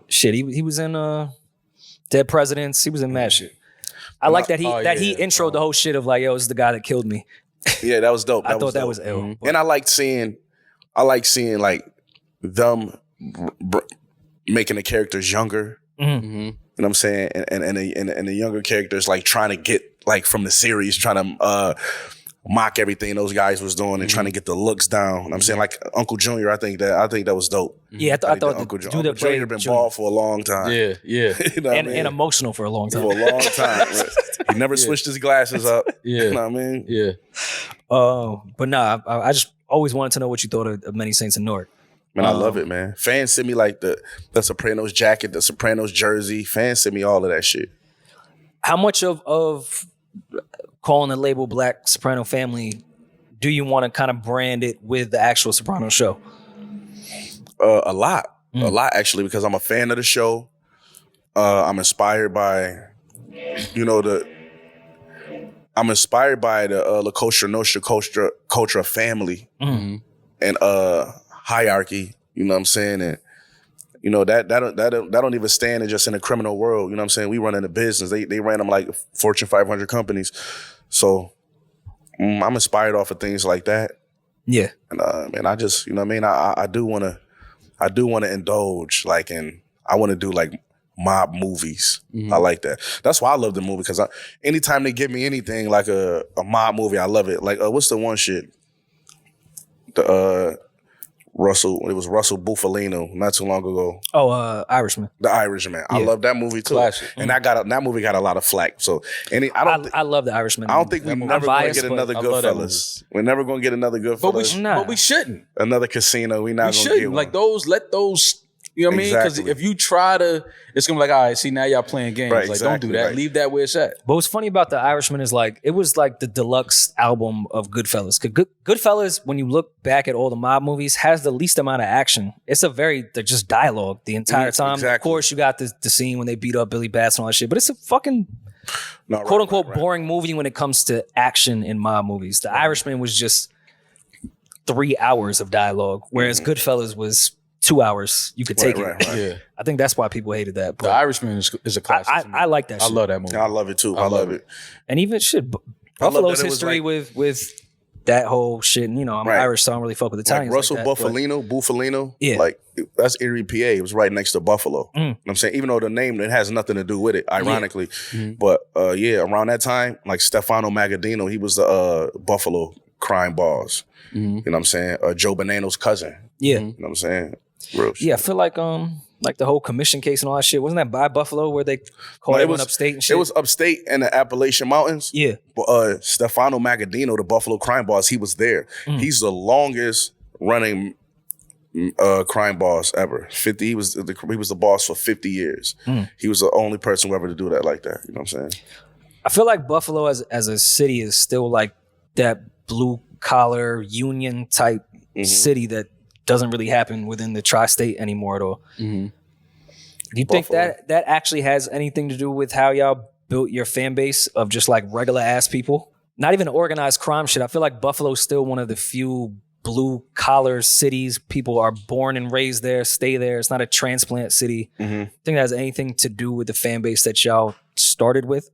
He was in Dead Presidents. He was in mad shit. I like that he introed the whole shit of like, yo, this is the guy that killed me. Yeah, that was dope. I thought that was ill. And I like seeing like them making the characters younger. Mm-hmm. You know what I'm saying? And the younger characters like trying to get like from the series, trying to mock everything those guys was doing and trying to get the looks down. You know what I'm saying? Like Uncle Junior, I think that was dope. Yeah, I thought Uncle Junior Junior been bald for a long time. Yeah. You know what I mean? and emotional for a long time. For a long time. He never switched his glasses up. Yeah. You know what I mean? Yeah. But nah, I just always wanted to know what you thought of Many Saints of Newark. Man, I love it, man. Fans send me like the Sopranos jacket, the Sopranos jersey. Fans send me all of that shit. How much of calling the label Black Soprano Family do you want to kind of brand it with the actual Soprano show? A lot actually, because I'm a fan of the show. I'm inspired by, the La Cosa Nostra culture family and hierarchy. You know what I'm saying? And that don't even stand just in the criminal world. You know what I'm saying? We run in the business. They ran them like Fortune 500 companies. So I'm inspired off of things like that. Yeah. And I just, I do want to indulge like I want to do like mob movies. I like that. That's why I love the movie, because anytime they give me anything like a mob movie, I love it. Like what's the one shit? It was Russell Bufalino not too long ago. Oh, Irishman. The Irishman. I love that movie too. Classic. And that movie got a lot of flack. So I love the Irishman. I don't think we're never going to get another I love that Goodfellas. We're never going to get another Goodfellas. But we shouldn't. Another Casino. We're not going to get one. Like let those. You know what I mean? Because Exactly. if you try to, it's gonna be like, all right, see, now y'all playing games. Right, like, don't do that. right. Leave that where it's at. But what's funny about the Irishman is like it was like the deluxe album of Goodfellas. Goodfellas, when you look back at all the mob movies, has the least amount of action. It's they're just dialogue the entire time. Exactly. Of course, you got the scene when they beat up Billy Bats and all that shit. But it's a fucking No, quote unquote boring movie when it comes to action in mob movies. The Irishman was just 3 hours of dialogue, whereas Goodfellas was 2 hours. You could take it. Right. Yeah. I think that's why people hated that. The But Irishman is a classic. to me. I like that I shit. love that movie. I love it too. I love it. And even shit, love Buffalo's that it was history like- with that whole shit. And, I'm Right. Irish, so I don't really fuck with Italians. Like Russell like that, but- Bufalino. Yeah. Like that's Erie, PA. It was right next to Buffalo. You know what I'm saying? Even though the name, it has nothing to do with it, ironically. But around that time, like Stefano Magaddino, he was the Buffalo crime boss. You know what I'm saying? Joe Bonanno's cousin. Yeah. You know what I'm saying? Real shit. Yeah, I feel like the whole commission case and all that shit. Wasn't that by Buffalo where they called No, everyone upstate and shit? It was upstate in the Appalachian Mountains. Yeah. But Stefano Magaddino, the Buffalo crime boss, he was there. He's the longest running crime boss ever. 50. He was the boss for 50 years. He was the only person ever to do that like that. You know what I'm saying? I feel like Buffalo as a city is still like that blue collar union type city that doesn't really happen within the tri-state anymore at all. Do you think Buffalo. that actually has anything to do with how y'all built your fan base of just like regular ass people? Not even organized crime shit. I feel like Buffalo's still one of the few blue collar cities. People are born and raised there, stay there. It's not a transplant city. I think that has anything to do with the fan base that y'all started with?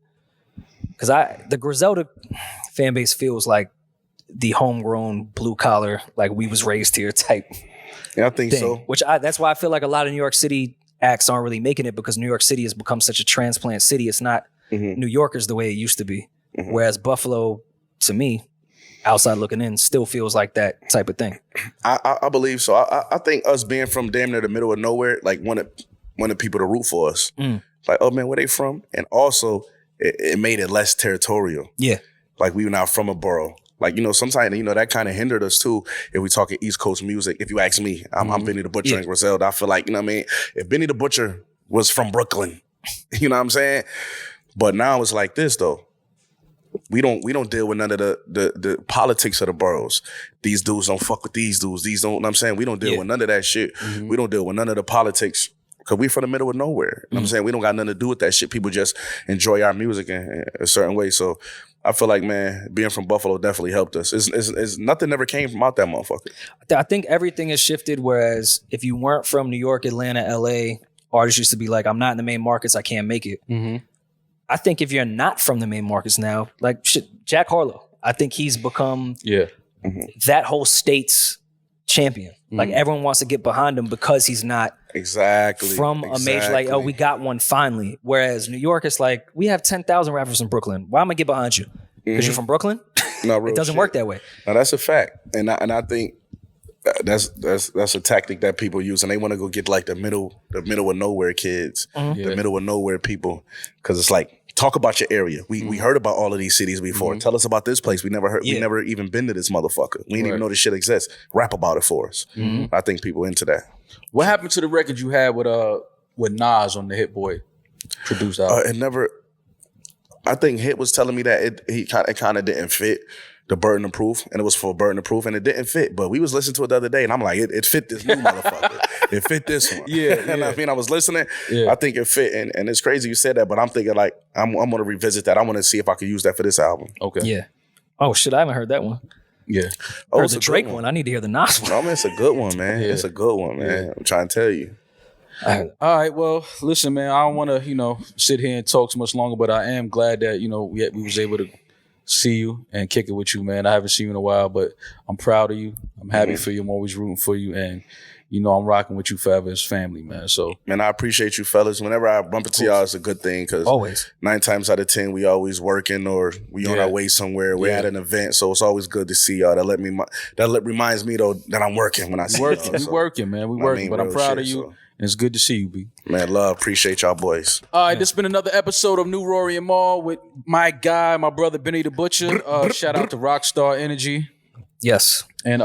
Because the Griselda fan base feels like the homegrown blue collar, like we was raised here type Yeah, I think thing. so. Which that's why I feel like a lot of New York City acts aren't really making it, because New York City has become such a transplant city. It's not New Yorkers the way it used to be. Whereas Buffalo, to me, outside looking in still feels like that type of thing. I believe so. I think us being from damn near the middle of nowhere, like wanted people to root for us. Like, oh man, where they from? And also, it made it less territorial. Yeah. Like we were not from a borough. Like, you know, sometimes, you know, that kind of hindered us too. If we talking East Coast music, if you ask me, I'm Benny the Butcher and Griselda. I feel like, you know what I mean? If Benny the Butcher was from Brooklyn, you know what I'm saying? But now it's like this though. We don't deal with none of the politics of the boroughs. These dudes don't fuck with these dudes. These don't, you know what I'm saying? We don't deal with none of that shit. We don't deal with none of the politics. Cause we from the middle of nowhere. You know what I'm saying? We don't got nothing to do with that shit. People just enjoy our music in a certain way. So I feel like, man, being from Buffalo definitely helped us. It's nothing ever came from out that motherfucker. I think everything has shifted, whereas if you weren't from New York, Atlanta, LA, artists used to be like, I'm not in the main markets, I can't make it. I think if you're not from the main markets now, like Jack Harlow, I think he's become that whole state's champion. Like everyone wants to get behind him because he's not from a major, like, oh, we got one finally. Whereas New York is like, we have 10,000 rappers in Brooklyn. Why am I get behind you? Because you're from Brooklyn? No, it doesn't work that way. No, that's a fact. And I think that's a tactic that people use, and they want to go get like the middle of nowhere kids, the middle of nowhere people, because it's like, talk about your area. We heard about all of these cities before. Tell us about this place. We never heard. We never even been to this motherfucker. We didn't even know this shit exists. Rap about it for us. I think people into that. What happened to the record you had with Nas on the Hit Boy produced album? It never. I think Hit was telling me that it kind of didn't fit the burden of proof, and it was for burden of proof, and it didn't fit. But we was listening to it the other day, and I'm like, it fit this new motherfucker. It fit this one. And I mean, I was listening. I think it fit, and it's crazy you said that, but I'm thinking like, I'm gonna revisit that. I want to see if I could use that for this album. Okay. Yeah. Oh shit, I haven't heard that one. Yeah. I heard the Drake one. I need to hear the Nas one. No, man, it's a good one, man. It's a good one, man. I'm trying to tell you. All right, well, listen, man, I don't want to, sit here and talk too much longer, but I am glad that, we was able to see you and kick it with you, man. I haven't seen you in a while, but I'm proud of you. I'm happy for you. I'm always rooting for you. And, I'm rocking with you forever as family, man. So, man, I appreciate you fellas. Whenever I bump into y'all, it's a good thing because always 9 times out of 10, we always working or we on our way somewhere. We're at an event. So it's always good to see y'all. That reminds me, though, that I'm working when I see y'all. We working, man. We working, but I'm proud of you. So. And it's good to see you, B. Man, love. Appreciate y'all boys. All right, this has been another episode of New Rory and Mal with my guy, my brother, Benny the Butcher. Shout out to Rockstar Energy. Yes. And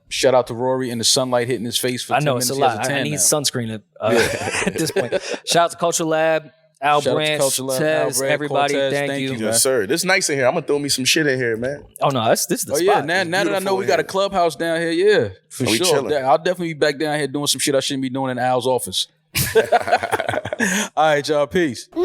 shout out to Rory and the sunlight hitting his face for 10 minutes. I know, it's a lot. I need sunscreen at this point. Shout out to Culture Lab, Al Branch, Tez, everybody. Thank you. Yes, sir. This is nice in here. I'm going to throw me some shit in here, man. Oh, no, this is the spot. Yeah, now that I know we got a clubhouse down here, for sure. Chilling. I'll definitely be back down here doing some shit I shouldn't be doing in Al's office. All right, y'all. Peace. No